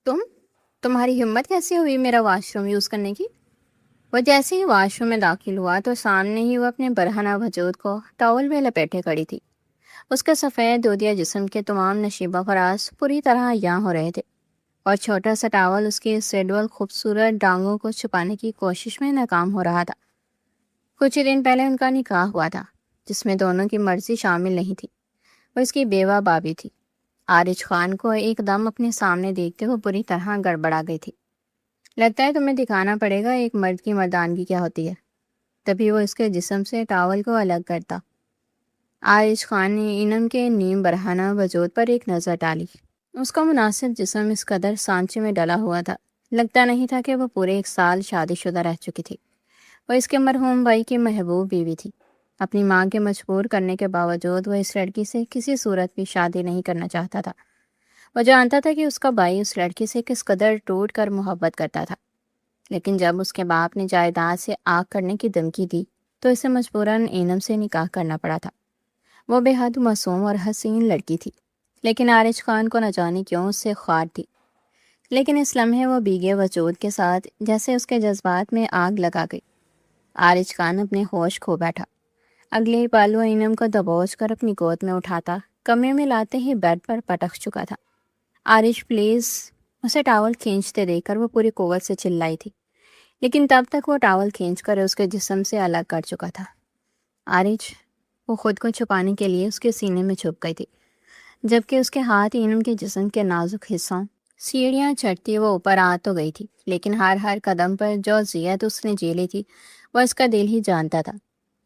تم تمہاری ہمت کیسے ہوئی میرا واش روم یوز کرنے کی؟ وہ جیسے ہی واش روم میں داخل ہوا تو سامنے ہی وہ اپنے برہنہ وجود کو ٹاول میں لپیٹے کھڑی تھی۔ اس کے سفید دودیا جسم کے تمام نشیبہ فراز پوری طرح عیاں ہو رہے تھے، اور چھوٹا سا ٹاول اس کی سیڈول خوبصورت ڈانگوں کو چھپانے کی کوشش میں ناکام ہو رہا تھا۔ کچھ ہی دن پہلے ان کا نکاح ہوا تھا، جس میں دونوں کی مرضی شامل نہیں تھی۔ وہ اس کی بیوہ بابی تھی۔ عارج خان کو ایک دم اپنے سامنے دیکھتے ہوئے پوری طرح گڑبڑا گئی تھی۔ لگتا ہے تمہیں دکھانا پڑے گا ایک مرد کی مردانگی کیا ہوتی ہے۔ تبھی وہ اس کے جسم سے ٹاول کو الگ کرتا۔ عارج خان نے انم کے نیم برہنہ وجود پر ایک نظر ڈالی۔ اس کا مناسب جسم اس قدر سانچے میں ڈلا ہوا تھا، لگتا نہیں تھا کہ وہ پورے 1 سال شادی شدہ رہ چکی تھی۔ وہ اس کے مرحوم بھائی کی محبوب بیوی تھی۔ اپنی ماں کے مجبور کرنے کے باوجود وہ اس لڑکی سے کسی صورت بھی شادی نہیں کرنا چاہتا تھا۔ وہ جانتا تھا کہ اس کا بھائی اس لڑکی سے کس قدر ٹوٹ کر محبت کرتا تھا، لیکن جب اس کے باپ نے جائیداد سے آگ کرنے کی دھمکی دی تو اسے مجبوراً انم سے نکاح کرنا پڑا تھا۔ وہ بے حد معصوم اور حسین لڑکی تھی، لیکن عارج خان کو نہ جانے کیوں اس سے خوار تھی۔ لیکن اس لمحے وہ بھیگے وجود کے ساتھ جیسے اس کے جذبات میں آگ لگا گئی۔ عارج خان اپنے ہوش کھو بیٹھا۔ اگلے ہی پل وہ انم کو دبوچ کر اپنی گود میں اٹھاتا کمرے میں لاتے ہی بیڈ پر پٹک چکا تھا۔ عارج پلیز، اسے ٹاول کھینچتے دیکھ کر وہ پوری قوت سے چلائی تھی، لیکن تب تک وہ ٹاول کھینچ کر اس کے جسم سے الگ کر چکا تھا۔ عارج، وہ خود کو چھپانے کے لیے اس کے سینے میں چھپ گئی تھی، جبکہ اس کے ہاتھ انم کے جسم کے نازک حصوں سیڑھیاں چڑھتی وہ اوپر آ تو گئی تھی، لیکن ہر قدم پر جو اذیت اس نے جھیلی تھی وہ اس کا دل ہی جانتا تھا۔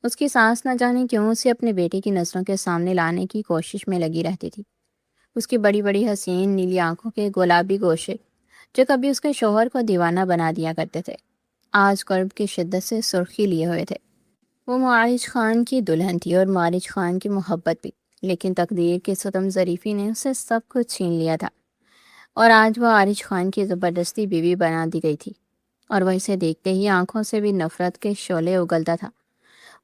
اس کی سانس نہ جانے کیوں اسے اپنے بیٹے کی نظروں کے سامنے لانے کی کوشش میں لگی رہتی تھی۔ اس کی بڑی بڑی حسین نیلی آنکھوں کے گلابی گوشے جو کبھی اس کے شوہر کو دیوانہ بنا دیا کرتے تھے، آج قرب کی شدت سے سرخی لیے ہوئے تھے۔ وہ معارج خان کی دلہن تھی اور معارج خان کی محبت بھی، لیکن تقدیر کی ستم ظریفی نے اسے سب کچھ چھین لیا تھا، اور آج وہ عارج خان کی زبردستی بیوی بنا دی گئی تھی، اور وہ اسے دیکھتے ہی آنکھوں سے بھی نفرت کے شعلے اگلتا تھا۔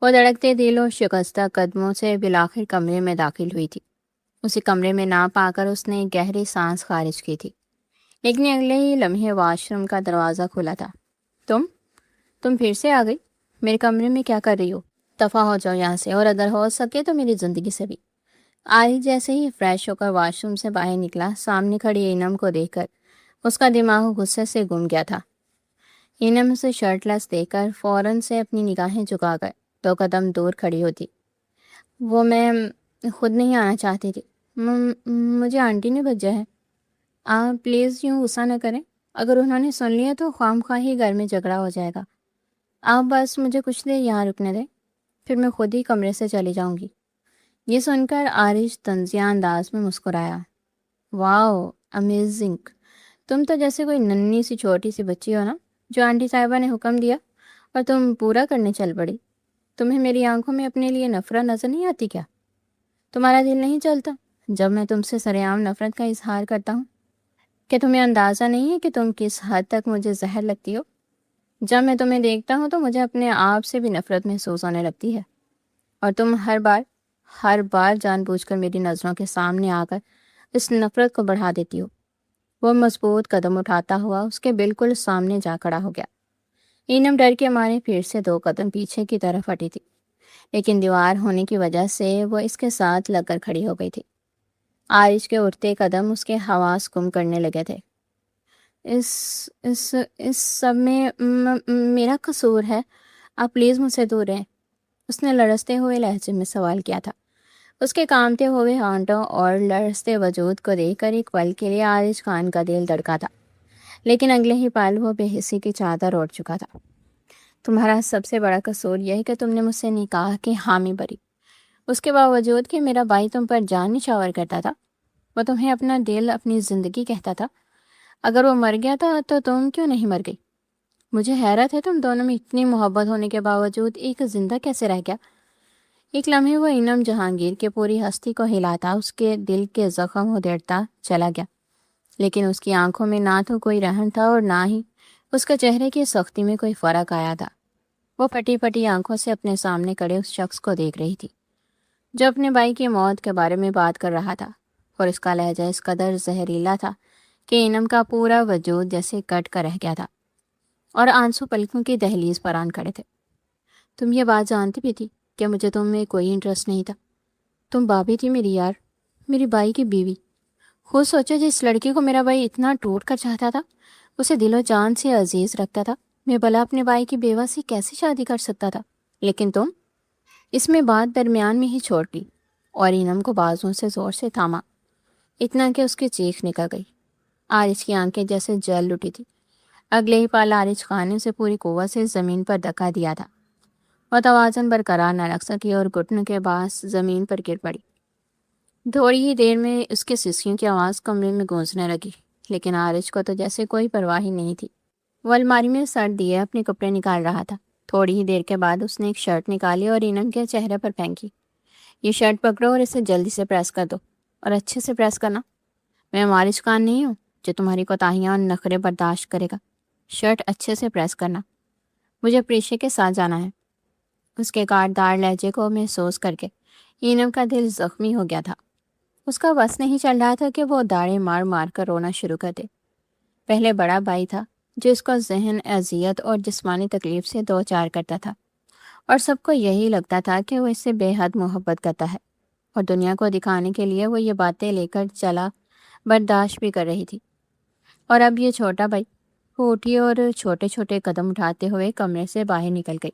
وہ دھڑکتے دل اور شکستہ قدموں سے بالآخر کمرے میں داخل ہوئی تھی۔ اسی کمرے میں نہ پا کر اس نے ایک گہری سانس خارج کی تھی، لیکن اگلے ہی لمحے واش روم کا دروازہ کھلا تھا۔ تم پھر سے آ گئی؟ میرے کمرے میں کیا کر رہی ہو؟ دفع ہو جاؤ یہاں سے، اور اگر ہو سکے تو میری زندگی سے بھی۔ عارج جیسے ہی فریش ہو کر واش روم سے باہر نکلا، سامنے کھڑی انم کو دیکھ کر اس کا دماغ غصے سے گم گیا تھا۔ انم اسے شرٹ لیس دیکھ کر فوراً سے اپنی نگاہیں جھکا کر 2 قدم دور کھڑی ہوتی۔ وہ میں خود نہیں آنا چاہتی تھی، مجھے آنٹی نے بھیجا ہے۔ آپ پلیز یوں غصہ نہ کریں، اگر انہوں نے سن لیا تو خواہ مخواہ ہی گھر میں جھگڑا ہو جائے گا۔ آپ بس مجھے کچھ دیر یہاں رکنے دیں، پھر میں خود ہی کمرے سے چلی جاؤں گی۔ یہ سن کر عارج طنزیہ انداز میں مسکرایا۔ واو امیزنگ، تم تو جیسے کوئی ننھی سی چھوٹی سی بچی ہو نا، جو آنٹی صاحبہ نے حکم دیا اور تم پورا کرنے چل پڑی۔ تمہیں میری آنکھوں میں اپنے لیے نفرت نظر نہیں آتی کیا؟ تمہارا دل نہیں چلتا جب میں تم سے سرعام نفرت کا اظہار کرتا ہوں؟ کہ تمہیں اندازہ نہیں ہے کہ تم کس حد تک مجھے زہر لگتی ہو؟ جب میں تمہیں دیکھتا ہوں تو مجھے اپنے آپ سے بھی نفرت محسوس ہونے لگتی ہے، اور تم ہر بار جان بوجھ کر میری نظروں کے سامنے آ کر اس نفرت کو بڑھا دیتی ہو۔ وہ مضبوط قدم اٹھاتا ہوا اس کے بالکل سامنے جا کھڑا ہو گیا۔ انم ڈر کے مارے پھر سے 2 قدم پیچھے کی طرف ہٹی تھی، لیکن دیوار ہونے کی وجہ سے وہ اس کے ساتھ لگ کر کھڑی ہو گئی تھی۔ عارج کے اٹھتے قدم اس کے حواس گم کرنے لگے تھے۔ اس سب میں میرا قصور ہے، آپ پلیز مجھ سے دور رہیں، اس نے لرزتے ہوئے لہجے میں سوال کیا تھا۔ اس کے کامتے ہوئے ہونٹوں اور لرزتے وجود کو دیکھ کر ایک پل کے لیے عارج خان کا دل دھڑکا تھا، لیکن اگلے ہی پل وہ بے حسی کی چادر اوڑھ چکا تھا۔ تمہارا سب سے بڑا قصور یہ ہے کہ تم نے مجھ سے نکاح کی حامی بھری، اس کے باوجود کہ میرا بھائی تم پر جان نچھاور کرتا تھا، وہ تمہیں اپنا دل، اپنی زندگی کہتا تھا۔ اگر وہ مر گیا تھا تو تم کیوں نہیں مر گئی؟ مجھے حیرت ہے تم دونوں میں اتنی محبت ہونے کے باوجود ایک زندہ کیسے رہ گیا۔ ایک لمحے وہ انم جہانگیر کے پوری ہستی کو ہلاتا اس کے دل کے زخم ادھیڑتا چلا گیا، لیکن اس کی آنکھوں میں نہ تو کوئی رحم تھا اور نہ ہی اس کے چہرے کی سختی میں کوئی فرق آیا تھا۔ وہ پھٹی پھٹی آنکھوں سے اپنے سامنے کھڑے اس شخص کو دیکھ رہی تھی جو اپنے بھائی کی موت کے بارے میں بات کر رہا تھا، اور اس کا لہجہ اس قدر زہریلا تھا کہ انم کا پورا وجود جیسے کٹ کر رہ گیا تھا اور آنسو پلکوں کی دہلیز پر آن کھڑے تھے۔ تم یہ بات جانتی بھی تھی کہ مجھے تم میں کوئی انٹرسٹ نہیں تھا؟ تم بابی تھی میری یار، میری بائی کی بیوی۔ خود سوچو جس لڑکی کو میرا بھائی اتنا ٹوٹ کر چاہتا تھا، اسے دل و جان سے عزیز رکھتا تھا، میں بھلا اپنے بھائی کی بیوہ سے کیسے شادی کر سکتا تھا؟ لیکن تم اس میں بات درمیان میں ہی چھوڑ دی اور انم کو بازوں سے زور سے تھاما، اتنا کہ اس کی چیخ نکل گئی۔ عارج کی آنکھیں جیسے جل اٹھی تھی۔ اگلے ہی پال عارج خان نے اسے پوری قوت سے زمین پر دھکا دیا تھا۔ وہ توازن برقرار نہ رکھ سکی اور گھٹنوں کے باعث زمین پر گر پڑی۔ تھوڑی ہی دیر میں اس کے سسکیوں کی آواز کمرے میں گونجنے لگی، لیکن عارج کو تو جیسے کوئی پرواہ ہی نہیں تھی۔ وہ الماری میں سر دیے اپنے کپڑے نکال رہا تھا۔ تھوڑی ہی دیر کے بعد اس نے ایک شرٹ نکالی اور انم کے چہرے پر پھینکی۔ یہ شرٹ پکڑو اور اسے جلدی سے پریس کر دو، اور اچھے سے پریس کرنا۔ میں عارج خان نہیں ہوں جو تمہاری کوتاہیاں اور نخرے برداشت کرے گا۔ شرٹ اچھے سے پریس کرنا۔ مجھے پریشے کے ساتھ جانا ہے۔ اس کے کاٹدار لہجے کو محسوس کر کے انم کا دل زخمی ہو گیا تھا۔ اس کا بس نہیں چل رہا تھا کہ وہ داڑیں مار مار کر رونا شروع کر دے۔ پہلے بڑا بھائی تھا جو اس کا ذہن اذیت اور جسمانی تکلیف سے دو چار کرتا تھا، اور سب کو یہی لگتا تھا کہ وہ اس سے بے حد محبت کرتا ہے، اور دنیا کو دکھانے کے لیے وہ یہ باتیں لے کر چلا برداشت بھی کر رہی تھی۔ اور اب یہ چھوٹا بھائی۔ وہ اٹھی اور چھوٹے چھوٹے قدم اٹھاتے ہوئے کمرے سے باہر نکل گئی۔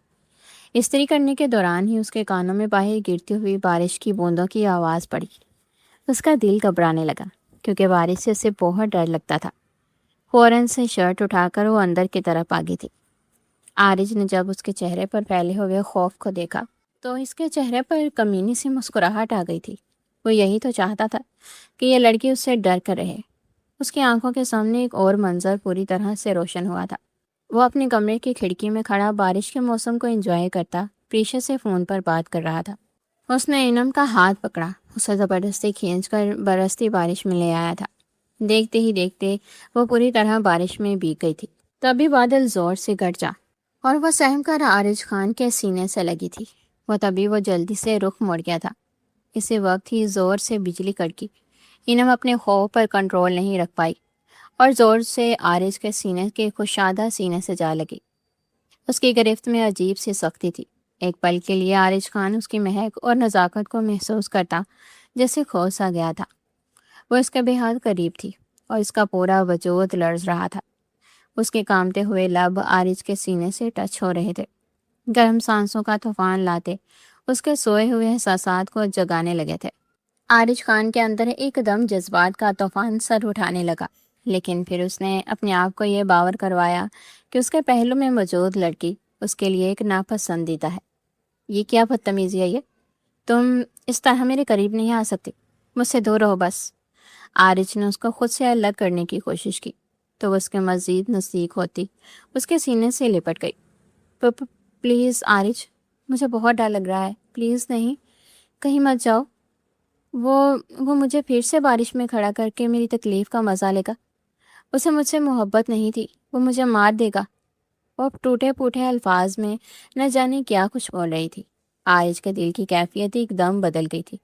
استری کرنے کے دوران ہی اس کے کانوں میں باہر گرتی ہوئی بارش کی بوندوں کی آواز پڑی۔ اس کا دل گھبرانے لگا کیونکہ بارش سے اسے بہت ڈر لگتا تھا۔ فوراً سے شرٹ اٹھا کر وہ اندر کی طرف آگی تھی۔ عارج نے جب اس کے چہرے پر پھیلے ہوئے خوف کو دیکھا تو اس کے چہرے پر کمینی سی مسکراہٹ آ گئی تھی۔ وہ یہی تو چاہتا تھا کہ یہ لڑکی اس سے ڈر کر رہے۔ اس کی آنکھوں کے سامنے ایک اور منظر پوری طرح سے روشن ہوا تھا۔ وہ اپنے کمرے کی کھڑکی میں کھڑا بارش کے موسم کو انجوائے کرتا پریشا سے فون پر بات کر رہا تھا۔ اس نے انم کا ہاتھ پکڑا، اسے زبردستی کھینچ کر برستی بارش میں لے آیا تھا۔ دیکھتے ہی دیکھتے وہ پوری طرح بارش میں بھیگ گئی تھی۔ تبھی بادل زور سے گرج جا اور وہ سہم کر عارج خان کے سینے سے لگی تھی۔ تبھی وہ جلدی سے رخ موڑ گیا تھا۔ اسی وقت ہی زور سے بجلی کڑکی۔ انم اپنے خوف پر کنٹرول نہیں رکھ پائی اور زور سے عارج کے سینے کے کشادہ سینے سے جا لگی۔ اس کی گرفت میں عجیب سی سختی تھی۔ ایک پل کے لیے عارج خان اس کی مہک اور نزاکت کو محسوس کرتا جیسے کھو سا گیا تھا۔ وہ اس کے بے حد قریب تھی اور اس کا پورا وجود لرز رہا تھا۔ اس کے کامتے ہوئے لب عارج کے سینے سے ٹچ ہو رہے تھے، گرم سانسوں کا طوفان لاتے اس کے سوئے ہوئے احساسات کو جگانے لگے تھے۔ عارج خان کے اندر ایک دم جذبات کا طوفان سر اٹھانے لگا، لیکن پھر اس نے اپنے آپ کو یہ باور کروایا کہ اس کے پہلو میں موجود لڑکی اس کے لیے ایک ناپسندیدہ ہے۔ یہ کیا بدتمیزی ہے یہ؟ تم اس طرح میرے قریب نہیں آ سکتی، مجھ سے دور رہو بس۔ عارج نے اس کو خود سے الگ کرنے کی کوشش کی تو وہ اس کے مزید نزدیک ہوتی اس کے سینے سے لپٹ گئی۔ پلیز عارج، مجھے بہت ڈر لگ رہا ہے، پلیز نہیں، کہیں مت جاؤ۔ وہ مجھے پھر سے بارش میں کھڑا کر کے میری تکلیف کا مزہ لے گا۔ اسے مجھ سے محبت نہیں تھی، وہ مجھے مار دے گا۔ وہ ٹوٹے پھوٹے الفاظ میں نہ جانے کیا کچھ بول رہی تھی۔ عارج کے دل کی کیفیت ایک دم بدل گئی تھی۔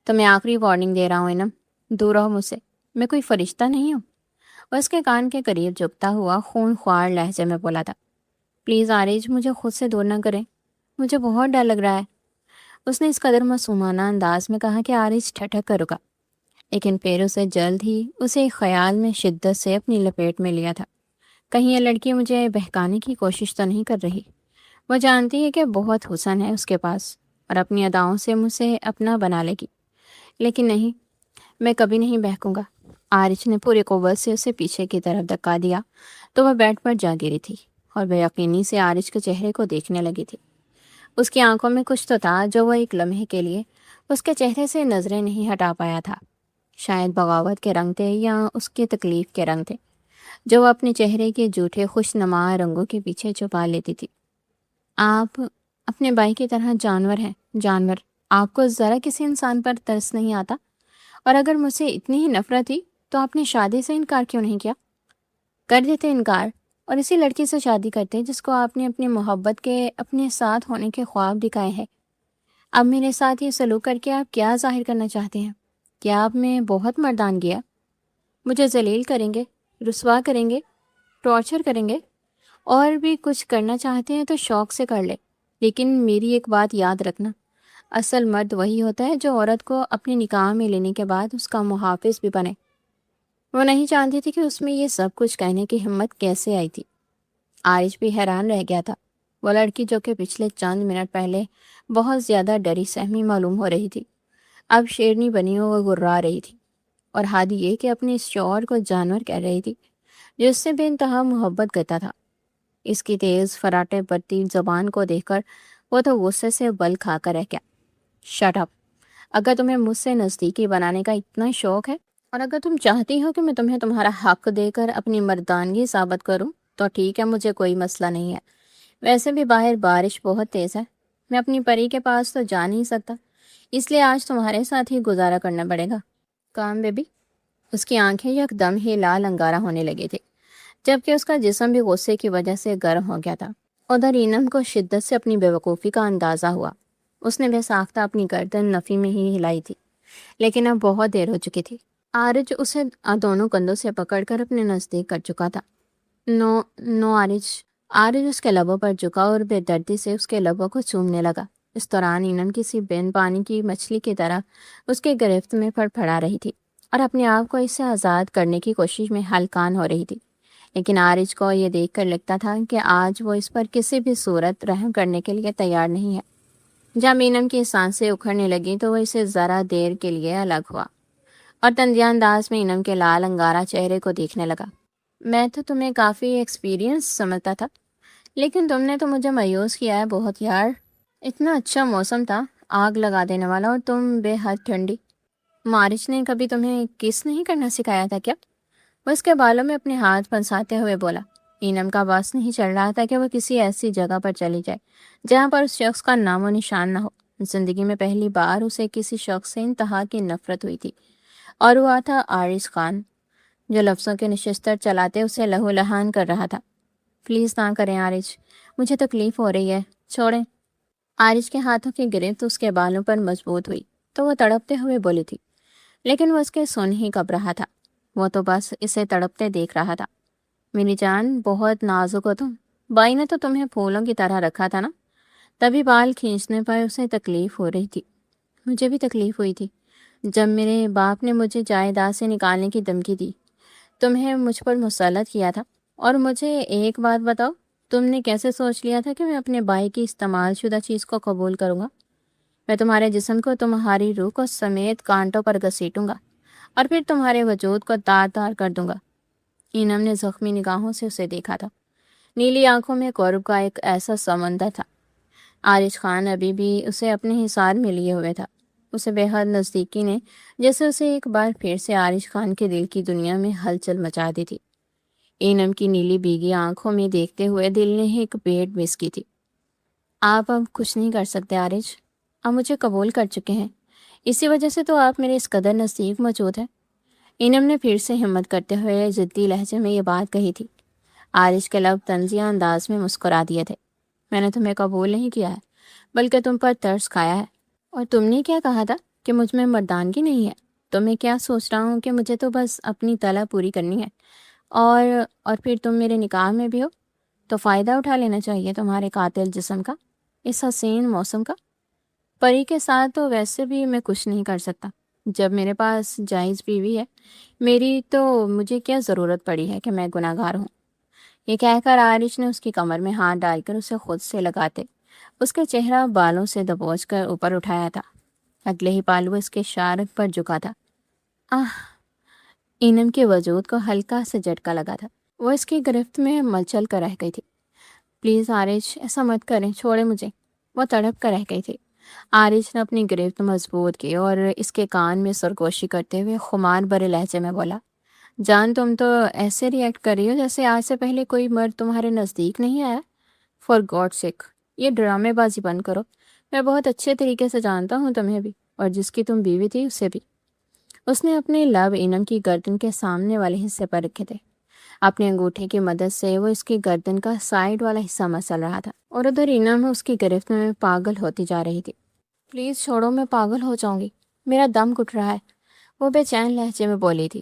تو میں آخری وارننگ دے رہا ہوں انم، دور رہو مجھ سے، میں کوئی فرشتہ نہیں ہوں۔ وہ اس کے کان کے قریب جھکتا ہوا خون خوار لہجے میں بولا تھا۔ پلیز عارج، مجھے خود سے دور نہ کریں، مجھے بہت ڈر لگ رہا ہے۔ اس نے اس قدر معصومانہ انداز میں کہا کہ عارج ٹھٹک کر رکا، لیکن پھر اسے جلد ہی اسے ایک خیال میں شدت سے اپنی لپیٹ میں لیا تھا۔ کہیں یہ لڑکی مجھے بہکانے کی کوشش تو نہیں کر رہی؟ وہ جانتی ہے کہ بہت حسن ہے اس کے پاس اور اپنی اداؤں سے مجھے اپنا بنا لے گی، لیکن نہیں، میں کبھی نہیں بہکوں گا۔ عارج نے پوری قوت سے اسے پیچھے کی طرف دھکا دیا تو وہ بیڈ پر جا گری تھی اور بے یقینی سے عارج کے چہرے کو دیکھنے لگی تھی۔ اس کی آنکھوں میں کچھ تو تھا جو وہ ایک لمحے کے لیے اس کے چہرے سے نظریں نہیں ہٹا پایا تھا۔ شاید بغاوت کے رنگ تھے یا اس کی تکلیف کے رنگ تھے جو وہ اپنے چہرے کے جھوٹے خوش نما رنگوں کے پیچھے چھپا لیتی تھی۔ آپ اپنے بھائی کی طرح جانور ہیں، جانور۔ آپ کو ذرا کسی انسان پر ترس نہیں آتا؟ اور اگر مجھ سے اتنی ہی نفرت تھی تو آپ نے شادی سے انکار کیوں نہیں کیا؟ کر دیتے انکار اور اسی لڑکی سے شادی کرتے جس کو آپ نے اپنی محبت کے اپنے ساتھ ہونے کے خواب دکھائے ہیں۔ اب میرے ساتھ یہ سلوک کر کے آپ کیا ظاہر کرنا چاہتے ہیں؟ کیا آپ میں بہت مردانگی ہے؟ مجھے ذلیل کریں گے، رسوا کریں گے، ٹارچر کریں گے، اور بھی کچھ کرنا چاہتے ہیں تو شوق سے کر لے، لیکن میری ایک بات یاد رکھنا، اصل مرد وہی ہوتا ہے جو عورت کو اپنے نکاح میں لینے کے بعد اس کا محافظ بھی بنے۔ وہ نہیں جانتی تھی کہ اس میں یہ سب کچھ کہنے کی ہمت کیسے آئی تھی۔ عارش بھی حیران رہ گیا تھا۔ وہ لڑکی جو کہ پچھلے چند منٹ پہلے بہت زیادہ ڈری سہمی معلوم ہو رہی تھی، اب شیرنی بنی وہ گرا رہی تھی، اور ہادی یہ کہ اپنے اس شوہر کو جانور کہہ رہی تھی جو اس سے بے انتہا محبت کرتا تھا۔ اس کی تیز فراٹے برتی زبان کو دیکھ کر وہ تو غصے سے بل کھا کر رہ گیا۔ Shut up! اگر تمہیں مجھ سے نزدیکی بنانے کا اتنا شوق ہے، اور اگر تم چاہتی ہو کہ میں تمہیں تمہارا حق دے کر اپنی مردانگی ثابت کروں تو ٹھیک ہے، مجھے کوئی مسئلہ نہیں ہے۔ ویسے بھی باہر بارش بہت تیز ہے، میں اپنی پری کے پاس تو جا نہیں سکتا، اس لیے آج تمہارے ساتھ ہی گزارا کرنا پڑے گا۔ کام بیبی؟ اس کی آنکھیں یک دم ہی لال انگارہ ہونے لگی تھی، جبکہ اس کا جسم بھی غصے کی وجہ سے گرم ہو گیا تھا۔ ادھر اینم کو شدت سے اپنی بیوقوفی کا اندازہ ہوا۔ اس نے بے ساختہ اپنی گردن نفی میں ہی ہلائی تھی، لیکن اب بہت دیر ہو چکی تھی۔ عارج اسے دونوں کندھوں سے پکڑ کر اپنے نزدیک کر چکا تھا۔ نو نو عارج! عارج اس کے لبوں پر جھکا اور بے دردی سے اس کے لبوں کو چومنے لگا۔ اس دوران اینم کسی بین پانی کی مچھلی کی طرح اس کے گرفت میں پھڑ پھڑا رہی تھی اور اپنے آپ کو اس سے آزاد کرنے کی کوشش میں ہلکان ہو رہی تھی، لیکن عارج کو یہ دیکھ کر لگتا تھا کہ آج وہ اس پر کسی بھی صورت رحم کرنے کے لیے تیار نہیں ہے۔ جب اینم کی سانسیں اکھڑنے لگیں تو وہ اسے ذرا دیر کے لیے الگ ہوا اور تنزیہ انداز میں اینم کے لال انگارہ چہرے کو دیکھنے لگا۔ میں تو تمہیں کافی ایکسپیرینس سمجھتا تھا، لیکن تم نے تو مجھے مایوس کیا ہے بہت یار۔ اتنا اچھا موسم تھا، آگ لگا دینے والا، اور تم بے حد ٹھنڈی۔ مارچ نے کبھی تمہیں کس نہیں کرنا سکھایا تھا کیا؟ وہ اس کے بالوں میں اپنے ہاتھ پھنساتے ہوئے بولا۔ اینم کا بس نہیں چل رہا تھا کہ وہ کسی ایسی جگہ پر چلی جائے جہاں پر اس شخص کا نام و نشان نہ ہو۔ زندگی میں پہلی بار اسے کسی شخص سے انتہا کی نفرت ہوئی تھی، اور وہ تھا عارج خان، جو لفظوں کے نشستر چلاتے اسے لہو لہان کر رہا تھا۔ پلیز نہ کریں عارج، مجھے تکلیف ہو رہی ہے، چھوڑیں۔ عارج کے ہاتھوں کی گرفت اس کے بالوں پر مضبوط ہوئی تو وہ تڑپتے ہوئے بولی تھی، لیکن وہ اس کے سن ہی کب رہا تھا۔ وہ تو بس اسے تڑپتے دیکھ رہا تھا۔ میری جان، بہت نازک ہو تم، بائی نے تو تمہیں پھولوں کی طرح رکھا تھا نا، تبھی بال کھینچنے پر اسے تکلیف ہو رہی تھی۔ مجھے بھی تکلیف ہوئی تھی جب میرے باپ نے مجھے جائیداد سے نکالنے کی دھمکی دی، تمہیں مجھ پر مسلط کیا تھا۔ اور مجھے ایک بات بتاؤ، تم نے کیسے سوچ لیا تھا کہ میں اپنے بھائی کی استعمال شدہ چیز کو قبول کروں گا؟ میں تمہارے جسم کو تمہاری روح کو سمیت کانٹوں پر گھسیٹوں گا اور پھر تمہارے وجود کو تار تار کر دوں گا۔ اینم نے زخمی نگاہوں سے اسے دیکھا تھا۔ نیلی آنکھوں میں قرب کا ایک ایسا سمندر تھا۔ عارج خان ابھی بھی اسے اپنے حصار میں لیے ہوئے تھا۔ اسے بے حد نزدیکی نے جیسے اسے ایک بار پھر سے عارج خان کے دل کی دنیا میں ہلچل مچا دی تھی۔ اینم کی نیلی بیگی آنکھوں میں دیکھتے ہوئے دل نے ایک بیٹ مس کی تھی۔ آپ اب کچھ نہیں کر سکتے عارج، آپ مجھے قبول کر چکے ہیں، اسی وجہ سے تو آپ میرے اس قدر نزدیک موجود ہیں۔ اینم نے پھر سے ہمت کرتے ہوئے جدی لہجے میں یہ بات کہی تھی۔ عارج کے لب طنزیہ انداز میں مسکرا دیے تھے۔ میں نے تمہیں قبول نہیں کیا ہے، بلکہ تم پر ترس کھایا ہے۔ اور تم نے کیا کہا تھا کہ مجھ میں مردانگی نہیں ہے؟ تو میں کیا سوچ رہا ہوں کہ مجھے تو بس اپنی طلب پوری کرنی ہے، اور پھر تم میرے نکاح میں بھی ہو تو فائدہ اٹھا لینا چاہیے تمہارے قاتل جسم کا، اس حسین موسم کا۔ پری کے ساتھ تو ویسے بھی میں کچھ نہیں کر سکتا، جب میرے پاس جائز بیوی ہے میری تو مجھے کیا ضرورت پڑی ہے کہ میں گناہ گار ہوں۔ یہ کہہ کر عارج نے اس کی کمر میں ہاتھ ڈال کر اسے خود سے لگاتے اس کا چہرہ بالوں سے دبوچ کر اوپر اٹھایا تھا۔ اگلے ہی پالو اس کے شارک پر جھکا تھا۔ اینم کے وجود کو ہلکا سے جھٹکا لگا تھا۔ وہ اس کی گرفت میں ملچل کر رہ گئی تھی۔ پلیز عارج، ایسا مت کریں، چھوڑیں مجھے، وہ تڑپ کر رہ گئی تھی۔ عارج نے اپنی گرفت مضبوط کی اور اس کے کان میں سرگوشی کرتے ہوئے خمار بھرے لہجے میں بولا، جان تم تو ایسے ری ایکٹ کر رہی ہو جیسے آج سے پہلے کوئی مرد تمہارے نزدیک نہیں آیا۔ فار گاڈ سیک، یہ ڈرامے بازی بند کرو، میں بہت اچھے طریقے سے جانتا ہوں تمہیں بھی، اور جس کی تم بیوی تھی اسے بھی۔ اس نے اپنے لب اینم کی گردن کے سامنے والے حصے پر رکھے تھے۔ اپنے انگوٹھے کی مدد سے وہ اس کی گردن کا سائڈ والا حصہ مسل رہا تھا، اور ادھر اینم اس کی گرفت میں پاگل ہوتی جا رہی تھی۔ پلیز چھوڑو، میں پاگل ہو جاؤں گی، میرا دم گھٹ رہا ہے، وہ بے چین لہجے میں بولی تھی۔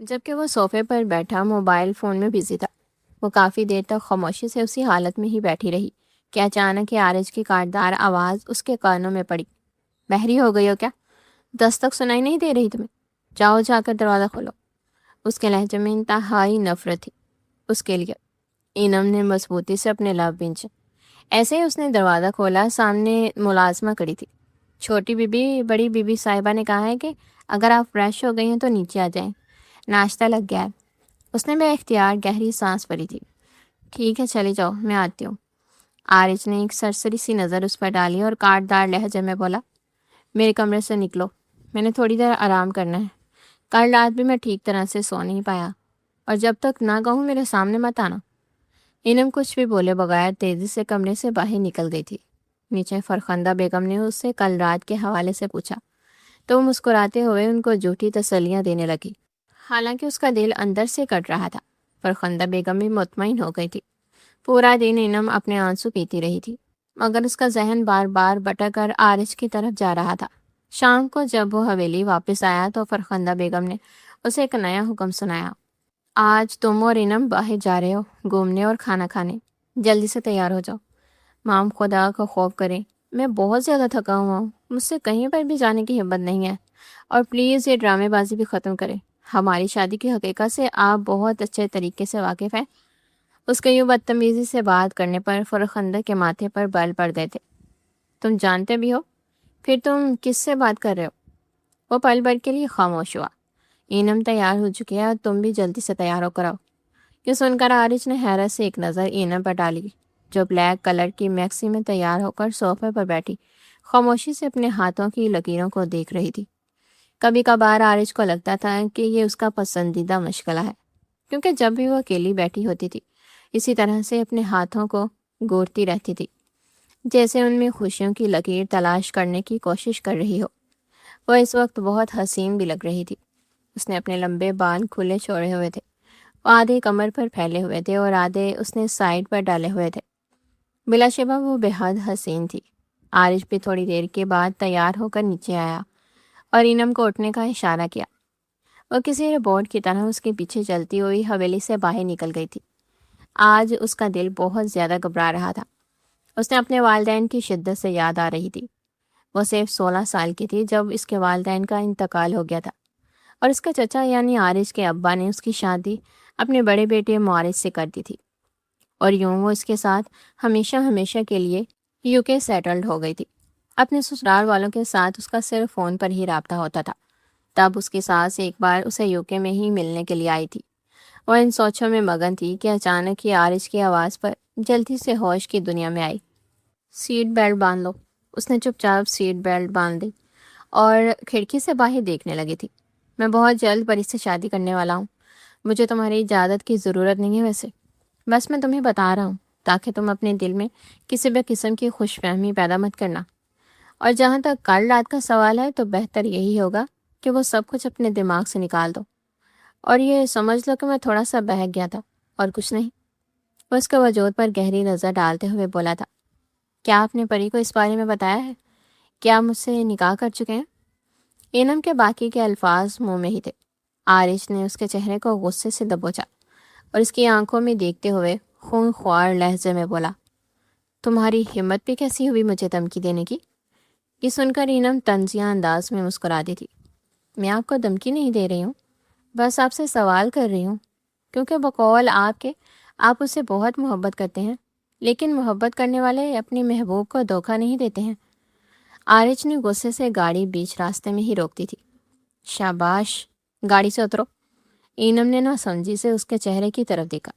جبکہ وہ صوفے پر بیٹھا موبائل فون میں بزی تھا۔ وہ کافی دیر تک خاموشی سے اسی حالت میں ہی بیٹھی رہی کہ اچانک ہی عارج کی کاٹدار آواز اس کے کانوں میں پڑی۔ بہری ہو گئی ہو کیا؟ دستک سنائی نہیں دے رہی تمہیں؟ جاؤ جا کر دروازہ کھولو۔ اس کے لہجے میں انتہائی نفرت تھی اس کے لیے۔ اینم نے مضبوطی سے اپنے لب بھینچے۔ ایسے ہی اس نے دروازہ کھولا، سامنے ملازمہ کھڑی تھی۔ چھوٹی بی بی، بڑی بی بی صاحبہ نے کہا ہے کہ اگر آپ فریش ہو گئی ہیں تو نیچے آ جائیں، ناشتہ لگ گیا ہے۔ اس نے بے اختیار گہری سانس بھری تھی۔ ٹھیک ہے چلی جاؤ، میں آتی ہوں۔ عارج نے ایک سرسری سی نظر اس پر ڈالی اور کاٹدار لہجے میں بولا، میرے کمرے سے نکلو، میں نے تھوڑی دیر آرام کرنا ہے۔ کل رات بھی میں ٹھیک طرح سے سو نہیں پایا، اور جب تک نہ کہوں میرے سامنے مت آنا۔ اینم کچھ بھی بولے بغیر تیزی سے کمرے سے باہر نکل گئی تھی۔ نیچے فرخندہ بیگم نے اس سے کل رات کے حوالے سے پوچھا تو وہ مسکراتے ہوئے ان کو جھوٹی تسلیاں دینے لگی، حالانکہ اس کا دل اندر سے کٹ رہا تھا۔ فرخندہ بیگم بھی مطمئن ہو گئی تھی۔ پورا دن اینم اپنے آنسو پیتی رہی تھی، مگر اس کا ذہن بار بار بٹک کر عارج کی طرف جا رہا تھا۔ شام کو جب وہ حویلی واپس آیا تو فرخندہ بیگم نے اسے ایک نیا حکم سنایا۔ آج تم اور اینم باہر جا رہے ہو، گھومنے اور کھانا کھانے۔ جلدی سے تیار ہو جاؤ۔ مام خدا کا خوف کریں، میں بہت زیادہ تھکا ہوا ہوں، مجھ سے کہیں پر بھی جانے کی ہمت نہیں ہے، اور پلیز یہ ڈرامے بازی بھی ختم کریں۔ ہماری شادی کی حقیقت سے آپ بہت اچھے طریقے سے واقف ہیں۔ اس کے یوں بدتمیزی سے بات کرنے پر فرخندہ کے ماتھے پر بال پڑ گئے تھے۔ تم جانتے بھی ہو؟ پھر تم کس سے بات کر رہے ہو؟ وہ پل بھر کے لیے خاموش ہوا۔ اینم تیار ہو چکی ہے اور تم بھی جلدی سے تیار ہو کر آؤ۔ یہ سن کر عارج نے حیرت سے ایک نظر اینم پر ڈالی، جو بلیک کلر کی میکسی میں تیار ہو کر صوفے پر بیٹھی خاموشی سے اپنے ہاتھوں کی لکیروں کو دیکھ رہی تھی۔ کبھی کبھار عارج کو لگتا تھا کہ یہ اس کا پسندیدہ مشغلہ ہے، کیونکہ جب بھی وہ اکیلی بیٹھی ہوتی تھی اسی طرح سے اپنے ہاتھوں کو گورتی رہتی تھی، جیسے ان میں خوشیوں کی لکیر تلاش کرنے کی کوشش کر رہی ہو۔ وہ اس وقت بہت حسین بھی لگ رہی تھی۔ اس نے اپنے لمبے بال کھلے چھوڑے ہوئے تھے، وہ آدھے کمر پر پھیلے ہوئے تھے اور آدھے اس نے سائڈ پر ڈالے ہوئے تھے۔ بلا شبہ وہ بے حد حسین تھی۔ عارج بھی تھوڑی دیر کے بعد تیار ہو کر نیچے آیا اور اینم کو اٹھنے کا اشارہ کیا۔ وہ کسی روبوٹ کی طرح اس کے پیچھے چلتی ہوئی حویلی سے باہر نکل گئی تھی۔ آج اس کا دل بہت زیادہ گھبرا رہا تھا۔ اس نے اپنے والدین کی شدت سے یاد آ رہی تھی۔ وہ صرف 16 سال کی تھی جب اس کے والدین کا انتقال ہو گیا تھا، اور اس کا چچا یعنی عارج کے ابا نے اس کی شادی اپنے بڑے بیٹے معارج سے کر دی تھی، اور یوں وہ اس کے ساتھ ہمیشہ ہمیشہ کے لیے UK سیٹلڈ ہو گئی تھی۔ اپنے سسرال والوں کے ساتھ اس کا صرف فون پر ہی رابطہ ہوتا تھا۔ تب اس کی ساس ایک بار اسے UK میں ہی ملنے کے لیے آئی تھی۔ وہ ان سوچوں میں مگن تھی کہ اچانک ہی عارج کی آواز پر جلدی سے ہوش کی دنیا میں آئی۔ سیٹ بیلٹ باندھ لو۔ اس نے چپ چاپ سیٹ بیلٹ باندھ دی اور کھڑکی سے باہر دیکھنے لگی تھی۔ میں بہت جلد پری سے شادی کرنے والا ہوں، مجھے تمہاری اجازت کی ضرورت نہیں ہے ویسے، بس میں تمہیں بتا رہا ہوں تاکہ تم اپنے دل میں کسی بھی قسم کی خوش فہمی پیدا مت کرنا۔ اور جہاں تک کل رات کا سوال ہے تو بہتر یہی ہوگا کہ وہ سب کچھ اپنے دماغ سے نکال دو، اور یہ سمجھ لو کہ میں تھوڑا سا بہک گیا تھا اور کچھ نہیں۔ وہ اس کے وجود پر گہری نظر ڈالتے ہوئے بولا تھا، کیا آپ نے پری کو اس بارے میں بتایا ہے کہ آپ مجھ سے نکاح کر چکے ہیں؟ اینم کے باقی کے الفاظ منہ میں ہی تھے۔ عارج نے اس کے چہرے کو غصے سے دبوچا اور اس کی آنکھوں میں دیکھتے ہوئے خون خوار لہجے میں بولا، تمہاری ہمت بھی کیسی ہوئی مجھے دھمکی دینے کی؟ یہ سن کر اینم طنزیہ انداز میں مسکرا دی تھی۔ میں آپ کو دھمکی نہیں دے رہی ہوں، بس آپ سے سوال کر رہی ہوں، کیونکہ بقول آپ کے آپ اسے بہت محبت کرتے ہیں، لیکن محبت کرنے والے اپنے محبوب کو دھوکہ نہیں دیتے ہیں۔ عارج نے غصے سے گاڑی بیچ راستے میں ہی روک دی تھی۔ شاباش، گاڑی سے اترو۔ اینم نے نہ سمجھی سے اس کے چہرے کی طرف دیکھا۔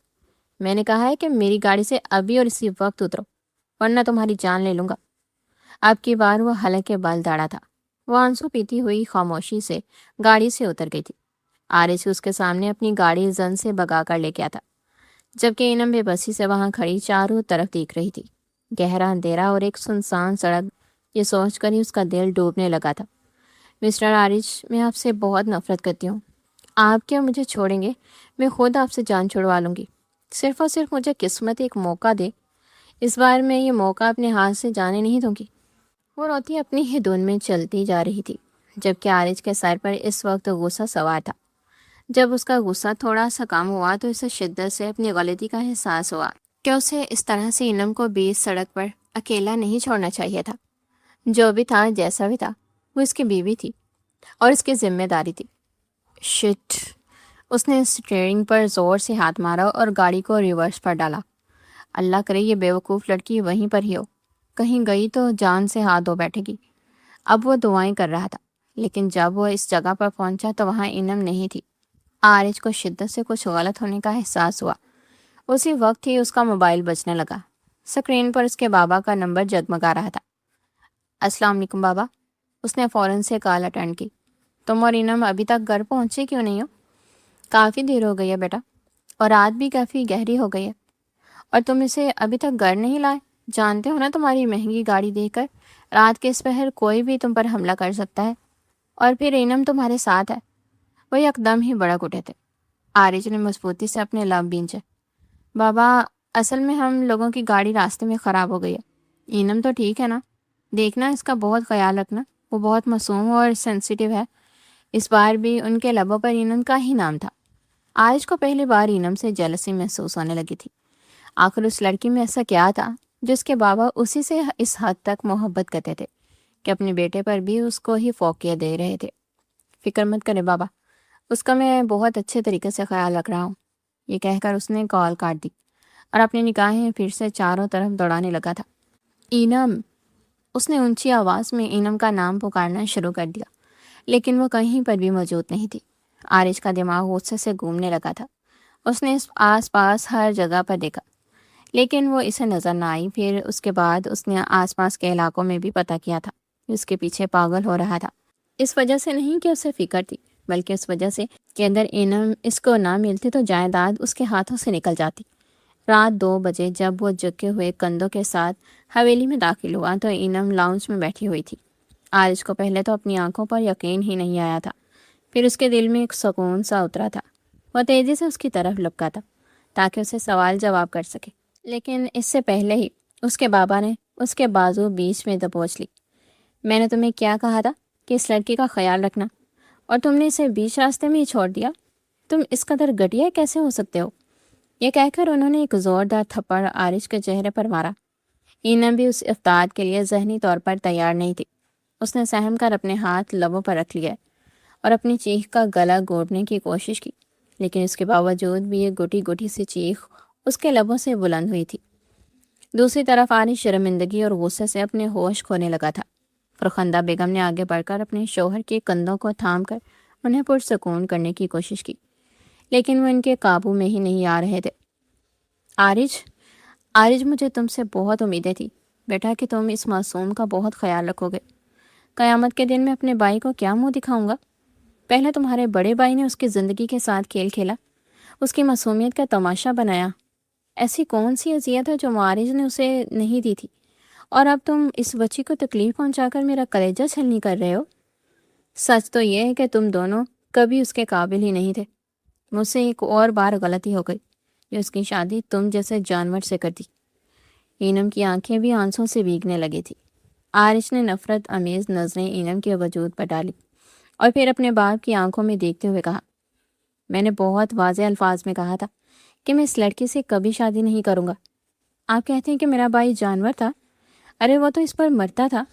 میں نے کہا ہے کہ میری گاڑی سے ابھی اور اسی وقت اترو، ورنہ تمہاری جان لے لوں گا۔ اب کی بار وہ حلق کے بال داڑا تھا۔ وہ آنسو پیتی ہوئی خاموشی سے گاڑی سے اتر گئی تھی۔ عارج اس کے سامنے اپنی گاڑی زن سے بگا کر لے گیا تھا، جبکہ اینم بے بسی سے وہاں کھڑی چاروں طرف دیکھ رہی تھی۔ گہرا اندھیرا اور ایک سنسان سڑک، یہ سوچ کر ہی اس کا دل ڈوبنے لگا تھا۔ مسٹر عارج، میں آپ سے بہت نفرت کرتی ہوں۔ آپ کیا مجھے چھوڑیں گے؟ میں خود آپ سے جان چھڑوا لوں گی، صرف اور صرف مجھے قسمت ایک موقع دے۔ اس بار میں یہ موقع اپنے ہاتھ سے جانے نہیں دوں گی۔ وہ روتی اپنی ہی دھن میں چلتی جا رہی تھی، جبکہ عارج کے سر پر اس وقت غصہ سوار تھا۔ جب اس کا غصہ تھوڑا سا کم ہوا تو اسے شدت سے اپنی غلطی کا احساس ہوا کہ اسے اس طرح سے انم کو بیچ سڑک پر اکیلا نہیں چھوڑنا چاہیے تھا۔ جو بھی تھا، جیسا بھی تھا، وہ اس کی بیوی تھی اور اس کی ذمہ داری تھی۔ شٹ! اس نے اسٹیئرنگ پر زور سے ہاتھ مارا اور گاڑی کو ریورس پر ڈالا۔ اللہ کرے یہ بیوقوف لڑکی وہیں پر ہی ہو، کہیں گئی تو جان سے ہاتھ دھو بیٹھے گی۔ اب وہ دعائیں کر رہا تھا، لیکن جب وہ اس جگہ پر پہنچا تو وہاں انم نہیں تھی۔ عارج کو شدت سے کچھ غلط ہونے کا احساس ہوا۔ اسی وقت ہی اس کا موبائل بجنے لگا۔ اسکرین پر اس کے بابا کا نمبر جگمگا رہا تھا۔ السلام علیکم بابا۔ اس نے فوراً سے کال اٹینڈ کی۔ تم اور انم ابھی تک گھر پہنچے کیوں نہیں ہو؟ کافی دیر ہو گئی ہے بیٹا، اور رات بھی کافی گہری ہو گئی ہے، اور تم اسے ابھی تک گھر نہیں لائے؟ جانتے ہو نا تمہاری مہنگی گاڑی دیکھ کر رات کے اس پہر کوئی بھی تم پر حملہ کر سکتا ہے، اور پھر انم تمہارے ساتھ ہے۔ وہ یک دم ہی بڑک اٹھے تھے۔ عارج نے مضبوطی سے اپنے لب بینچے۔ بابا، اصل میں ہم لوگوں کی گاڑی راستے میں خراب ہو گئی ہے۔ انم تو ٹھیک ہے نا؟ دیکھنا اس کا بہت خیال رکھنا، وہ بہت معصوم اور سینسیٹیو ہے۔ اس بار بھی ان کے لبوں پر انم کا ہی نام تھا۔ عارج کو پہلی بار انم سے جیلسی محسوس ہونے لگی تھی۔ آخر اس لڑکی میں ایسا کیا تھا جس کے بابا اسی سے اس حد تک محبت کرتے تھے کہ اپنے بیٹے پر بھی اس کو ہی فوقیت دے رہے تھے۔ فکر مت کرے بابا، اس کا میں بہت اچھے طریقے سے خیال رکھ رہا ہوں۔ یہ کہہ کر اس نے کال کاٹ دی اور اپنی نگاہیں پھر سے چاروں طرف دوڑانے لگا تھا۔ انم! اس نے اونچی آواز میں انم کا نام پکارنا شروع کر دیا، لیکن وہ کہیں پر بھی موجود نہیں تھی۔ عارج کا دماغ غصے سے گھومنے لگا تھا۔ اس نے آس پاس ہر جگہ پر دیکھا، لیکن وہ اسے نظر نہ آئی۔ پھر اس کے بعد اس نے آس پاس کے علاقوں میں بھی پتہ کیا تھا۔ اس کے پیچھے پاگل ہو رہا تھا، اس وجہ سے نہیں کہ اسے فکر تھی، بلکہ اس وجہ سے کہ اگر انم اس کو نہ ملتی تو جائیداد اس کے ہاتھوں سے نکل جاتی۔ رات 2 بجے جب وہ جھکے ہوئے کندھوں کے ساتھ حویلی میں داخل ہوا تو انم لاؤنج میں بیٹھی ہوئی تھی۔ عارج کو پہلے تو اپنی آنکھوں پر یقین ہی نہیں آیا تھا، پھر اس کے دل میں ایک سکون سا اترا تھا۔ وہ تیزی سے اس کی طرف لپکا تھا تاکہ اسے سوال جواب کر سکے، لیکن اس سے پہلے ہی اس کے بابا نے اس کے بازو بیچ میں دبوچ لی۔ میں نے تمہیں کیا کہا تھا کہ اس لڑکی کا خیال رکھنا، اور تم نے اسے بیچ راستے میں ہی چھوڑ دیا؟ تم اس قدر گھٹیا کیسے ہو سکتے ہو؟ یہ کہہ کر انہوں نے ایک زوردار تھپڑ عارج کے چہرے پر مارا۔ انم بھی اس افتاد کے لیے ذہنی طور پر تیار نہیں تھی۔ اس نے سہم کر اپنے ہاتھ لبوں پر رکھ لیا اور اپنی چیخ کا گلا گھونٹنے کی کوشش کی، لیکن اس کے باوجود بھی ایک گھٹی گھٹی سی چیخ اس کے لبوں سے بلند ہوئی تھی۔ دوسری طرف عارج شرمندگی اور غصے سے اپنے ہوش کھونے لگا تھا۔ فرخندہ بیگم نے آگے بڑھ کر اپنے شوہر کے کندھوں کو تھام کر انہیں پرسکون کرنے کی کوشش کی، لیکن وہ ان کے قابو میں ہی نہیں آ رہے تھے۔ عارج، مجھے تم سے بہت امیدیں تھی بیٹا کہ تم اس معصوم کا بہت خیال رکھو گے۔ قیامت کے دن میں اپنے بھائی کو کیا منہ دکھاؤں گا؟ پہلے تمہارے بڑے بھائی نے اس کی زندگی کے ساتھ کھیل کھیلا، اس کی معصومیت کا تماشا بنایا۔ ایسی کون سی اذیت ہے جو معارج نے اسے نہیں دی تھی، اور اب تم اس بچی کو تکلیف پہنچا کر میرا کلیجہ چھلنی کر رہے ہو؟ سچ تو یہ ہے کہ تم دونوں کبھی اس کے قابل ہی نہیں تھے۔ مجھ سے ایک اور بار غلطی ہو گئی جو اس کی شادی تم جیسے جانور سے کر دی۔ انم کی آنکھیں بھی آنسوں سے بھیگنے لگی تھی۔ عارج نے نفرت آمیز نظریں انم کے وجود پر ڈالی اور پھر اپنے باپ کی آنکھوں میں دیکھتے ہوئے کہا، میں نے بہت واضح الفاظ میں کہا تھا کہ میں اس لڑکی سے کبھی شادی نہیں کروں گا۔ آپ کہتے ہیں کہ میرا بھائی جانور تھا؟ ارے وہ تو اس پر مرتا تھا۔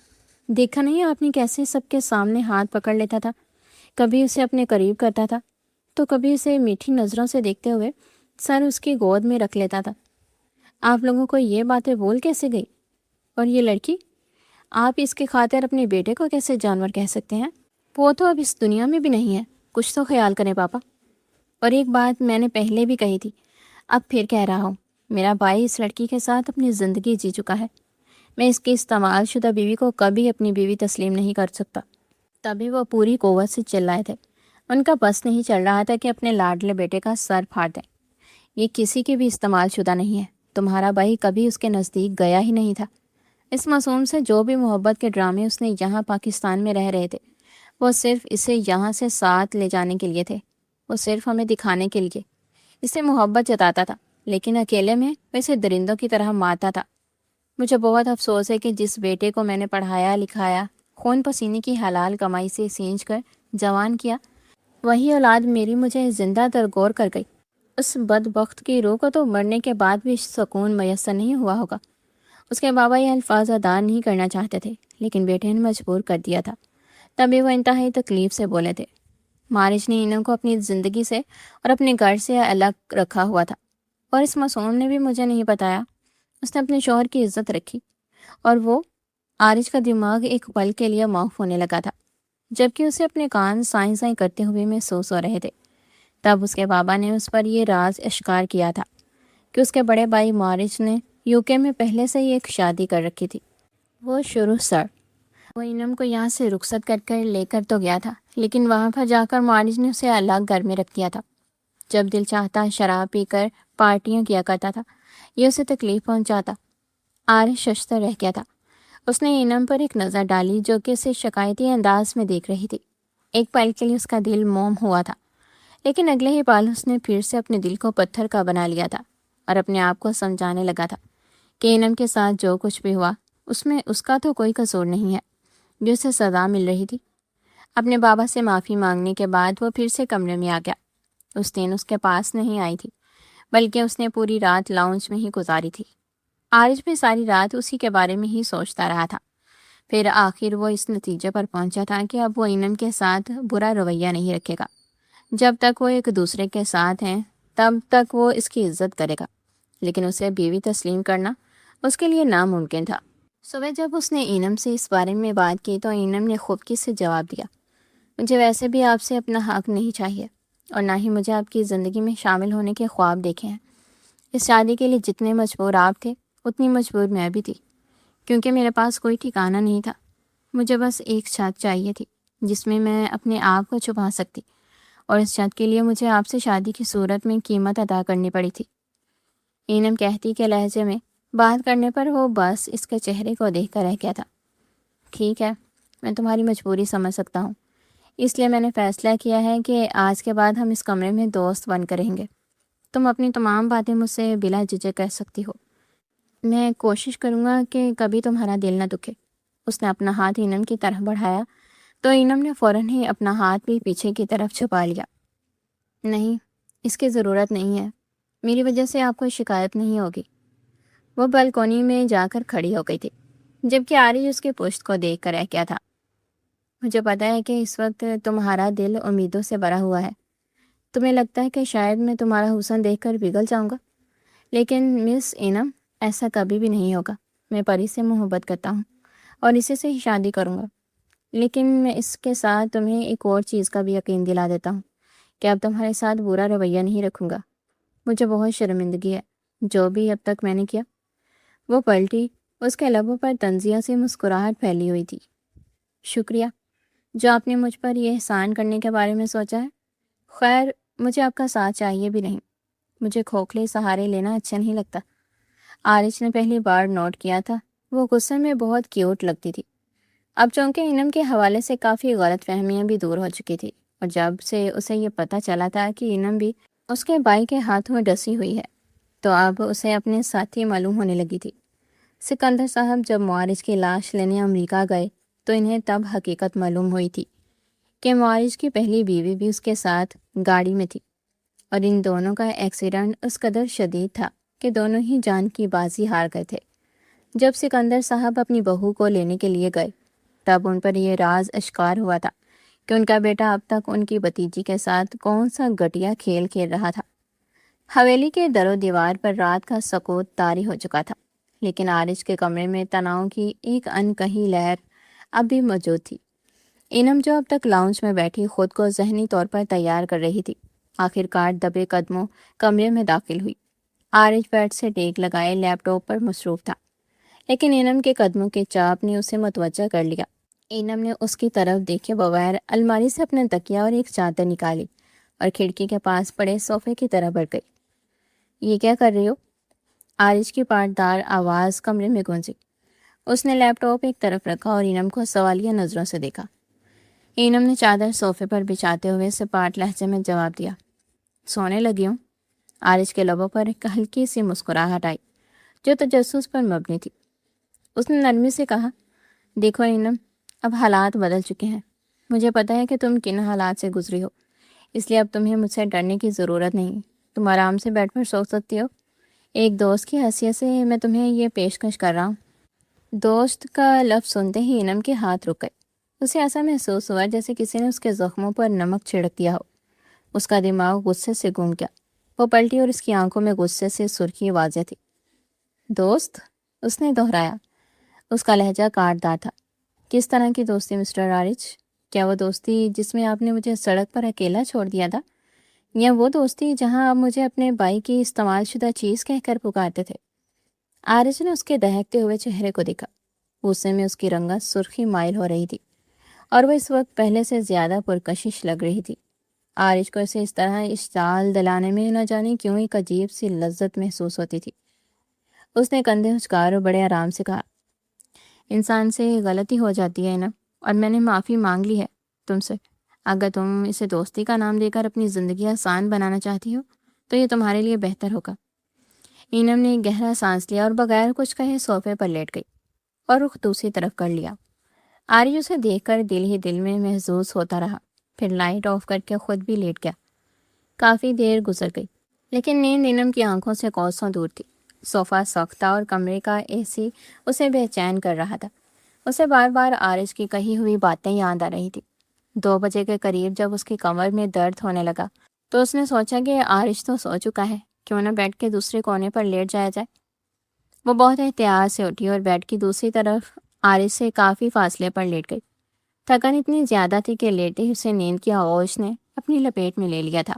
دیکھا نہیں آپ نے کیسے سب کے سامنے ہاتھ پکڑ لیتا تھا، کبھی اسے اپنے قریب کرتا تھا تو کبھی اسے میٹھی نظروں سے دیکھتے ہوئے سر اس کی گود میں رکھ لیتا تھا۔ آپ لوگوں کو یہ باتیں بول کیسے گئی؟ اور یہ لڑکی، آپ اس کی خاطر اپنے بیٹے کو کیسے جانور کہہ سکتے ہیں؟ وہ تو اب اس دنیا میں بھی نہیں ہے۔ کچھ تو خیال کریں پاپا۔ اور ایک بات میں نے پہلے بھی کہی تھی، اب پھر کہہ رہا ہوں، میرا بھائی اس لڑکی کے ساتھ اپنی زندگی جی چکا ہے۔ میں اس کی استعمال شدہ بیوی کو کبھی اپنی بیوی تسلیم نہیں کر سکتا۔ تبھی وہ پوری قوت سے چلائے تھے۔ ان کا بس نہیں چل رہا تھا کہ اپنے لاڈلے بیٹے کا سر پھاڑ دیں۔ یہ کسی کی بھی استعمال شدہ نہیں ہے۔ تمہارا بھائی کبھی اس کے نزدیک گیا ہی نہیں تھا۔ اس معصوم سے جو بھی محبت کے ڈرامے اس نے یہاں پاکستان میں رہ رہے تھے، وہ صرف اسے یہاں سے ساتھ لے جانے کے لیے تھے۔ وہ صرف ہمیں دکھانے کے لیے اسے محبت جتاتا تھا، لیکن اکیلے میں وہ اسے درندوں کی طرح مارتا تھا۔ مجھے بہت افسوس ہے کہ جس بیٹے کو میں نے پڑھایا لکھایا، خون پسینے کی حلال کمائی سے سینچ کر جوان کیا، وہی اولاد میری مجھے زندہ درگور کر گئی۔ اس بدبخت کی روح کو تو مرنے کے بعد بھی سکون میسر نہیں ہوا ہوگا۔ اس کے بابا یہ الفاظ ادا نہیں کرنا چاہتے تھے، لیکن بیٹے نے مجبور کر دیا تھا۔ تبھی وہ انتہائی تکلیف سے بولے تھے۔ مارج نے انہوں کو اپنی زندگی سے اور اپنے گھر سے الگ رکھا ہوا تھا، اور اس معصوم نے بھی مجھے نہیں بتایا۔ اس نے اپنے شوہر کی عزت رکھی، اور وہ عارج کا دماغ ایک پل کے لیے معاف ہونے لگا تھا، جبکہ اسے اپنے کان سائیں سائیں کرتے ہوئے محسوس ہو رہے تھے۔ تب اس کے بابا نے اس پر یہ راز اشکار کیا تھا کہ اس کے بڑے بھائی مارج نے UK میں پہلے سے ہی ایک شادی کر رکھی تھی۔ وہ شروع سر وہ انم کو یہاں سے رخصت کر لے کر تو گیا تھا، لیکن وہاں پر جا کر مارج نے اسے الگ گھر میں رکھ دیا تھا۔ جب دل چاہتا شراب پی کر پارٹیاں کیا کرتا تھا، یہ اسے تکلیف پہنچاتا۔ عارج ششتر رہ گیا تھا۔ اس نے انم پر ایک نظر ڈالی جو کہ اسے شکایتی انداز میں دیکھ رہی تھی۔ ایک پل کے لیے اس کا دل موم ہوا تھا، لیکن اگلے ہی پل اس نے پھر سے اپنے دل کو پتھر کا بنا لیا تھا اور اپنے آپ کو سمجھانے لگا تھا کہ انم کے ساتھ جو کچھ بھی ہوا اس میں اس کا تو کوئی قصور نہیں ہے، جو اسے سزا مل رہی تھی۔ اپنے بابا سے معافی مانگنے کے بعد وہ پھر سے کمرے میں آ گیا۔ اس دن اس کے پاس نہیں آئی تھی، بلکہ اس نے پوری رات لاؤنج میں ہی گزاری تھی۔ عارج بھی ساری رات اسی کے بارے میں ہی سوچتا رہا تھا۔ پھر آخر وہ اس نتیجے پر پہنچا تھا کہ اب وہ انم کے ساتھ برا رویہ نہیں رکھے گا۔ جب تک وہ ایک دوسرے کے ساتھ ہیں تب تک وہ اس کی عزت کرے گا، لیکن اسے بیوی تسلیم کرنا اس کے لیے ناممکن تھا۔ صبح جب اس نے انم سے اس بارے میں بات کی تو انم نے خودکی سے جواب دیا، مجھے ویسے بھی آپ سے اپنا حق نہیں چاہیے، اور نہ ہی مجھے آپ کی زندگی میں شامل ہونے کے خواب دیکھے ہیں۔ اس شادی کے لیے جتنے مجبور آپ تھے اتنی مجبور میں بھی تھی، کیونکہ میرے پاس کوئی ٹھکانہ نہیں تھا۔ مجھے بس ایک چھت چاہیے تھی جس میں میں اپنے آپ کو چھپا سکتی، اور اس چھت کے لیے مجھے آپ سے شادی کی صورت میں قیمت ادا کرنی پڑی تھی۔ انم کہتی کے لہجے میں بات کرنے پر وہ بس اس کے چہرے کو دیکھ کر رہ گیا تھا۔ ٹھیک ہے، میں تمہاری مجبوری سمجھ سکتا ہوں، اس لیے میں نے فیصلہ کیا ہے کہ آج کے بعد ہم اس کمرے میں دوست بن کر رہیں گے۔ تم اپنی تمام باتیں مجھ سے بلا جھجک کہہ سکتی ہو۔ میں کوشش کروں گا کہ کبھی تمہارا دل نہ دکھے۔ اس نے اپنا ہاتھ انم کی طرف بڑھایا تو انم نے فوراً ہی اپنا ہاتھ بھی پیچھے کی طرف چھپا لیا۔ نہیں، اس کی ضرورت نہیں ہے، میری وجہ سے آپ کو شکایت نہیں ہوگی۔ وہ بالکونی میں جا کر کھڑی ہو گئی تھی، جبکہ عارج اس کے پشت کو دیکھ کر رہ گیا تھا۔ مجھے پتا ہے کہ اس وقت تمہارا دل امیدوں سے بھرا ہوا ہے۔ تمہیں لگتا ہے کہ شاید میں تمہارا حسن دیکھ کر پگھل جاؤں گا، لیکن مس انم ایسا کبھی بھی نہیں ہوگا۔ میں پری سے محبت کرتا ہوں اور اسی سے ہی شادی کروں گا، لیکن میں اس کے ساتھ تمہیں ایک اور چیز کا بھی یقین دلا دیتا ہوں کہ اب تمہارے ساتھ برا رویہ نہیں رکھوں گا۔ مجھے بہت شرمندگی ہے جو بھی اب تک میں نے کیا۔ وہ پلٹی، اس کے لبوں پر تنزیہ سے مسکراہٹ پھیلی ہوئی تھی۔ شکریہ جو آپ نے مجھ پر یہ احسان کرنے کے بارے میں سوچا ہے۔ خیر، مجھے آپ کا ساتھ چاہیے بھی نہیں، مجھے کھوکھلے سہارے لینا اچھا نہیں لگتا۔ عارج نے پہلی بار نوٹ کیا تھا وہ غصے میں بہت کیوٹ لگتی تھی۔ اب چونکہ انم کے حوالے سے کافی غلط فہمیاں بھی دور ہو چکی تھی، اور جب سے اسے یہ پتہ چلا تھا کہ انم بھی اس کے بھائی کے ہاتھوں میں ڈسی ہوئی ہے تو اب اسے اپنے ساتھی معلوم ہونے لگی تھی۔ سکندر صاحب جب معارج کی لاش لینے امریکہ گئے تو انہیں تب حقیقت معلوم ہوئی تھی کہ معارج کی پہلی بیوی بھی اس کے ساتھ گاڑی میں تھی، اور ان دونوں کا ایکسیڈنٹ اس قدر شدید تھا کہ دونوں ہی جان کی بازی ہار گئے تھے۔ جب سکندر صاحب اپنی بہو کو لینے کے لیے گئے تب ان پر یہ راز اشکار ہوا تھا کہ ان کا بیٹا اب تک ان کی بھتیجی کے ساتھ کون سا گھٹیا کھیل کھیل رہا تھا۔ حویلی کے در و دیوار پر رات کا سکوت طاری ہو چکا تھا، لیکن عارج کے کمرے میں تناؤ کی ایک انکہی لہر اب بھی موجود تھی۔ انم جو اب تک لاؤنج میں بیٹھی خود کو ذہنی طور پر تیار کر رہی تھی، آخر کار دبے قدموں کمرے میں داخل ہوئی۔ عارج بیڈ سے ٹیک لگائے لیپ ٹاپ پر مصروف تھا، لیکن انم کے قدموں کے چاپ نے اسے متوجہ کر لیا۔ انم نے اس کی طرف دیکھے بغیر الماری سے اپنا تکیہ اور ایک چادر نکالی اور کھڑکی کے پاس پڑے صوفے کی طرف بڑھ گئی۔ یہ کیا کر رہی ہو؟ عارج کی پاٹدار آواز کمرے میں گونجی۔ اس نے لیپ ٹاپ ایک طرف رکھا اور انم کو سوالیہ نظروں سے دیکھا۔ انم نے چادر صوفے پر بچھاتے ہوئے سپاٹ لہجے میں جواب دیا، سونے لگی ہوں۔ عارج کے لبوں پر ایک ہلکی سی مسکراہٹ آئی جو تجسس پر مبنی تھی۔ اس نے نرمی سے کہا، دیکھو انم، اب حالات بدل چکے ہیں۔ مجھے پتہ ہے کہ تم کن حالات سے گزری ہو۔ اس لیے اب تمہیں مجھ سے ڈرنے کی ضرورت نہیں، تم آرام سے بیٹھ کر سو سکتی ہو۔ ایک دوست کی حیثیت سے میں تمہیں یہ پیشکش کر رہا ہوں۔ دوست کا لفظ سنتے ہی انم کے ہاتھ رک گئے۔ اسے ایسا محسوس ہوا جیسے کسی نے اس کے زخموں پر نمک چھڑک دیا ہو۔ اس کا دماغ غصے سے گم گیا۔ وہ پلٹی اور اس کی آنکھوں میں غصے سے سرخی واضح تھی۔ دوست؟ اس نے دہرایا۔ اس کا لہجہ کاٹدار تھا۔ کس طرح کی دوستی مسٹر عارج؟ کیا وہ دوستی جس میں آپ نے مجھے سڑک پر اکیلا چھوڑ دیا تھا، یا وہ دوستی جہاں آپ مجھے اپنے بھائی کی استعمال شدہ چیز کہہ کر پکارتے تھے؟ عارج نے اس کے دہکتے ہوئے چہرے کو دیکھا۔ غصے میں اس کی رنگت سرخی مائل ہو رہی تھی اور وہ اس وقت پہلے سے زیادہ پرکشش لگ رہی تھی۔ عارج کو اسے اس طرح اشتعال دلانے میں نہ جانے کیوں ایک عجیب سی لذت محسوس ہوتی تھی۔ اس نے کندھے اچکار اور بڑے آرام سے کہا، انسان سے غلطی ہو جاتی ہے نا، اور میں نے معافی مانگ لی ہے تم سے۔ اگر تم اسے دوستی کا نام دے کر اپنی زندگی آسان بنانا چاہتی ہو تو یہ تمہارے لیے بہتر ہوگا۔ اینم نے گہرا سانس لیا اور بغیر کچھ کہے صوفے پر لیٹ گئی اور رخ دوسری طرف کر لیا۔ عارج اسے دیکھ کر دل ہی دل میں محظوظ ہوتا رہا، پھر لائٹ آف کر کے خود بھی لیٹ گیا۔ کافی دیر گزر گئی لیکن نیند اینم کی آنکھوں سے کوسوں دور تھی۔ صوفہ سخت تھا اور کمرے کا اے سی اسے بے چین کر رہا تھا۔ اسے بار بار عارج کی کہی ہوئی باتیں یاد آ رہی تھی۔ 2 بجے کے قریب جب اس کی کمر میں درد ہونے لگا تو اس نے سوچا کہ عارج تو سو چکا ہے، کیوں نہ بیڈ کے دوسرے کونے پر لیٹ جایا جائے۔ وہ بہت احتیاط سے اٹھی اور بیڈ کی دوسری طرف عارج سے کافی فاصلے پر لیٹ گئی۔ تھکن اتنی زیادہ تھی کہ لیٹے ہی اسے نیند کی آغوش نے اپنی لپیٹ میں لے لیا تھا۔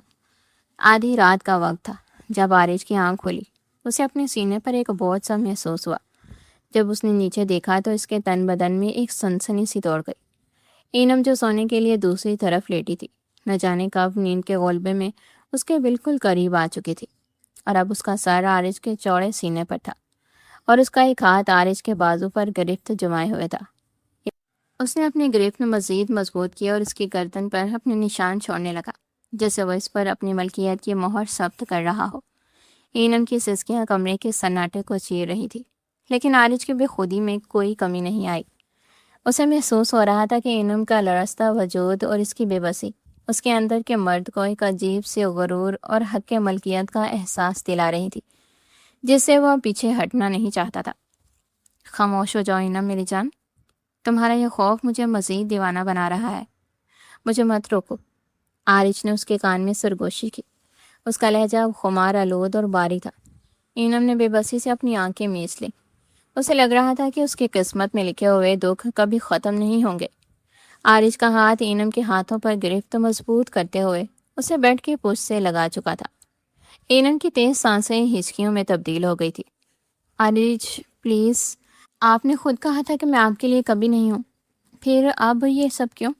آدھی رات کا وقت تھا جب عارج کی آنکھ کھلی۔ اسے اپنے سینے پر ایک بوجھ سا محسوس ہوا۔ جب اس نے نیچے دیکھا تو اس کے تن بدن میں ایک سنسنی سی دوڑ گئی۔ اینم جو سونے کے لیے دوسری طرف لیٹی تھی، نہ جانے کب نیند کے غلبے میں اس کے بالکل قریب آ چکی تھی، اور اب اس کا سر عارج کے چوڑے سینے پر تھا اور اس کا ایک ہاتھ عارج کے بازو پر گرفت جمائے ہوئے تھا۔ اس نے اپنی گرفت مزید مضبوط کیا اور اس کی گردن پر اپنے نشان چھوڑنے لگا، جیسے وہ اس پر اپنی ملکیت کی مہر ثبت کر رہا ہو۔ اینم کی سسکیاں کمرے کے سناٹے کو چیر رہی تھی، لیکن عارج کی بے خودی میں کوئی کمی نہیں آئی۔ اسے محسوس ہو رہا تھا کہ اینم کا لرزتا وجود اور اس کی بے بسی اس کے اندر کے مرد کو ایک عجیب سے غرور اور حق ملکیت کا احساس دلا رہی تھی، جس سے وہ پیچھے ہٹنا نہیں چاہتا تھا۔ خاموش ہو جاؤ اینم میری جان، تمہارا یہ خوف مجھے مزید دیوانہ بنا رہا ہے، مجھے مت روکو۔ عارج نے اس کے کان میں سرگوشی کی۔ اس کا لہجہ خمار آلود اور باری تھا۔ اینم نے بے بسی سے اپنی آنکھیں میچ لیں۔ اسے لگ رہا تھا کہ اس کی قسمت میں لکھے ہوئے دکھ کبھی ختم نہیں ہوں گے۔ عارج کا ہاتھ اینم کے ہاتھوں پر گرفت مضبوط کرتے ہوئے اسے بیڈ کے پشت سے لگا چکا تھا۔ اینم کی تیز سانسیں ہچکیوں میں تبدیل ہو گئی تھی۔ عارج پلیز، آپ نے خود کہا تھا کہ میں آپ کے لیے کبھی نہیں ہوں، پھر اب یہ سب کیوں؟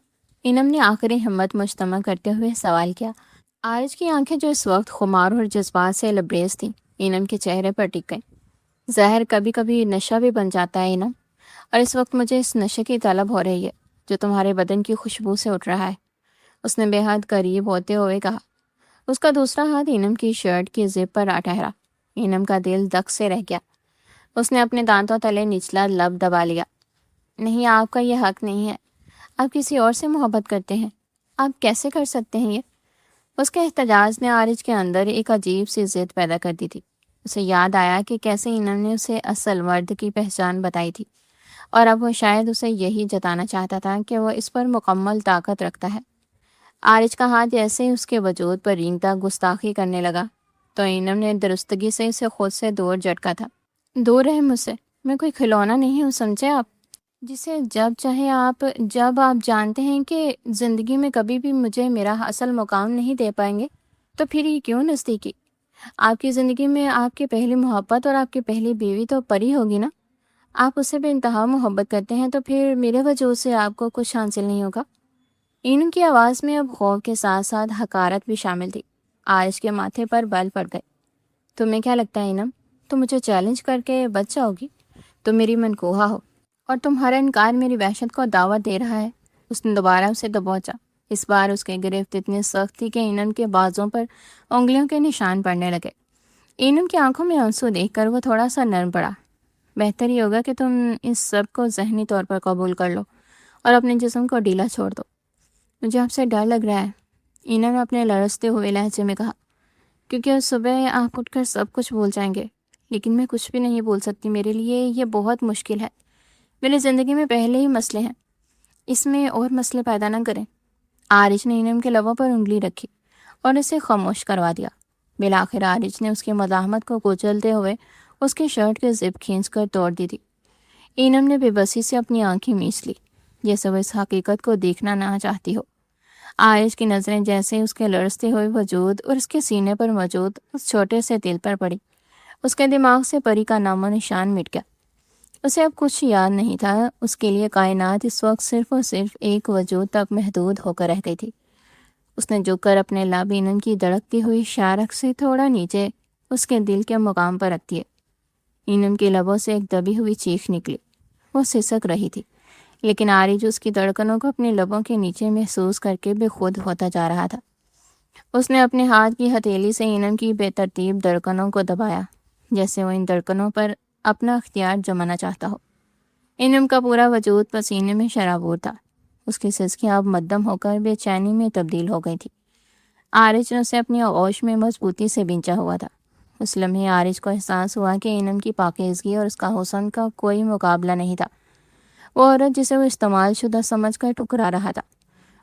اینم نے آخری ہمت مجتمع کرتے ہوئے سوال کیا۔ عارج کی آنکھیں جو اس وقت خمار اور جذبات سے لبریز تھیں، اینم کے چہرے پر ٹک گئیں۔ زہر کبھی کبھی نشہ بھی بن جاتا ہے اینم، اور اس وقت مجھے اس نشے کی طلب ہو رہی ہے جو تمہارے بدن کی خوشبو سے اٹھ رہا ہے، اس نے بے حد قریب ہوتے ہوئے کہا۔ اس کا دوسرا ہاتھ اینم کی شرٹ کی زپ پر آ ٹھہرا۔ اینم کا دل دک سے رہ گیا۔ اس نے اپنے دانتوں تلے نچلا لب دبا لیا۔ نہیں، آپ کا یہ حق نہیں ہے، آپ کسی اور سے محبت کرتے ہیں، آپ کیسے کر سکتے ہیں یہ؟ اس کے احتجاج نے عارج کے اندر ایک عجیب سی ضد پیدا کر دی تھی۔ اسے یاد آیا کہ کیسے اینم نے اسے اصل مرد کی پہچان بتائی تھی، اور اب وہ شاید اسے یہی جتانا چاہتا تھا کہ وہ اس پر مکمل طاقت رکھتا ہے۔ عارج کا ہاتھ جیسے اس کے وجود پر رینگتا گستاخی کرنے لگا تو اینم نے درستگی سے اسے خود سے دور جھٹکا تھا۔ دور رہے مجھ سے، میں کوئی کھلونا نہیں ہوں، سمجھے آپ، جسے جب چاہے جب آپ جانتے ہیں کہ زندگی میں کبھی بھی مجھے میرا اصل مقام نہیں دے پائیں گے تو پھر یہ کیوں نزدیکی؟ آپ کی زندگی میں آپ کی پہلی محبت اور آپ کی پہلی بیوی تو پری ہوگی نا، آپ اس سے بے انتہا محبت کرتے ہیں تو پھر میرے وجود سے آپ کو کچھ حاصل نہیں ہوگا۔ اینم کی آواز میں اب خوف کے ساتھ ساتھ حقارت بھی شامل تھی۔ عارج کے ماتھے پر بال پڑ گئے۔ تمہیں کیا لگتا ہے اینم، تم مجھے چیلنج کر کے بچ جاؤ گی؟ تم میری منکوہا ہو اور تمہارا انکار میری وحشت کو دعوت دے رہا ہے۔ اس نے دوبارہ اسے دبوچا۔ اس بار اس کے گرفت اتنی سخت تھی کہ اینم کے بازوں پر انگلیوں کے نشان پڑنے لگے۔ اینم کی آنکھوں میں آنسو دیکھ کر وہ تھوڑا سا نرم پڑا۔ بہتر ہی ہوگا کہ تم اس سب کو ذہنی طور پر قبول کر لو اور اپنے جسم کو ڈھیلا چھوڑ دو۔ مجھے آپ سے ڈر لگ رہا ہے۔ اینا نے اپنے لرزتے ہوئے لہجے میں کہا، کیونکہ صبح آپ اٹھ کر سب کچھ بھول جائیں گے، لیکن میں کچھ بھی نہیں بول سکتی، میرے لیے یہ بہت مشکل ہے، میری زندگی میں پہلے ہی مسئلے ہیں، اس میں اور مسئلے پیدا نہ کریں۔ عارج نے اینم کے لبوں پر انگلی رکھی اور اسے خاموش کروا دیا۔ بالآخر عارج نے اس کی مزاحمت کو کچلتے ہوئے اس کی شرٹ کے زپ کھینچ کر توڑ دی تھی۔ اینم نے بے بسی سے اپنی آنکھیں میچ لی، جیسے وہ اس حقیقت کو دیکھنا نہ چاہتی ہو۔ عارج کی نظریں جیسے اس کے لرزتے ہوئے وجود اور اس کے سینے پر موجود اس چھوٹے سے دل پر پڑی، اس کے دماغ سے پری کا نام و نشان مٹ گیا۔ اسے اب کچھ یاد نہیں تھا، اس کے لیے کائنات اس وقت صرف اور صرف ایک وجود تک محدود ہو کر رہ گئی تھی۔ اس نے جھک کر اپنے لب اینم کی دھڑکتی ہوئی شارک سے تھوڑا نیچے اس کے دل کے مقام پر رکھ دیے۔ اینم کے لبوں سے ایک دبی ہوئی چیخ نکلی، وہ سسک رہی تھی، لیکن عارج اس کی دھڑکنوں کو اپنے لبوں کے نیچے محسوس کر کے بے خود ہوتا جا رہا تھا۔ اس نے اپنے ہاتھ کی ہتھیلی سے اینم کی بے ترتیب دھڑکنوں کو دبایا، جیسے وہ ان دھڑکنوں پر اپنا اختیار جمانا چاہتا ہو۔ اینم کا پورا وجود پسینے میں شرابور تھا، اس کی سسکیاں اب مدھم ہو کر بے چینی میں تبدیل ہو گئی تھی۔ عارج نے اسے اپنی آغوش میں مضبوطی سے بینچا ہوا تھا۔ اس لمحے عارج کو احساس ہوا کہ اینم کی پاکیزگی اور اس کا حسن کا کوئی مقابلہ نہیں تھا۔ وہ عورت جسے وہ استعمال شدہ سمجھ کر ٹکرا رہا تھا،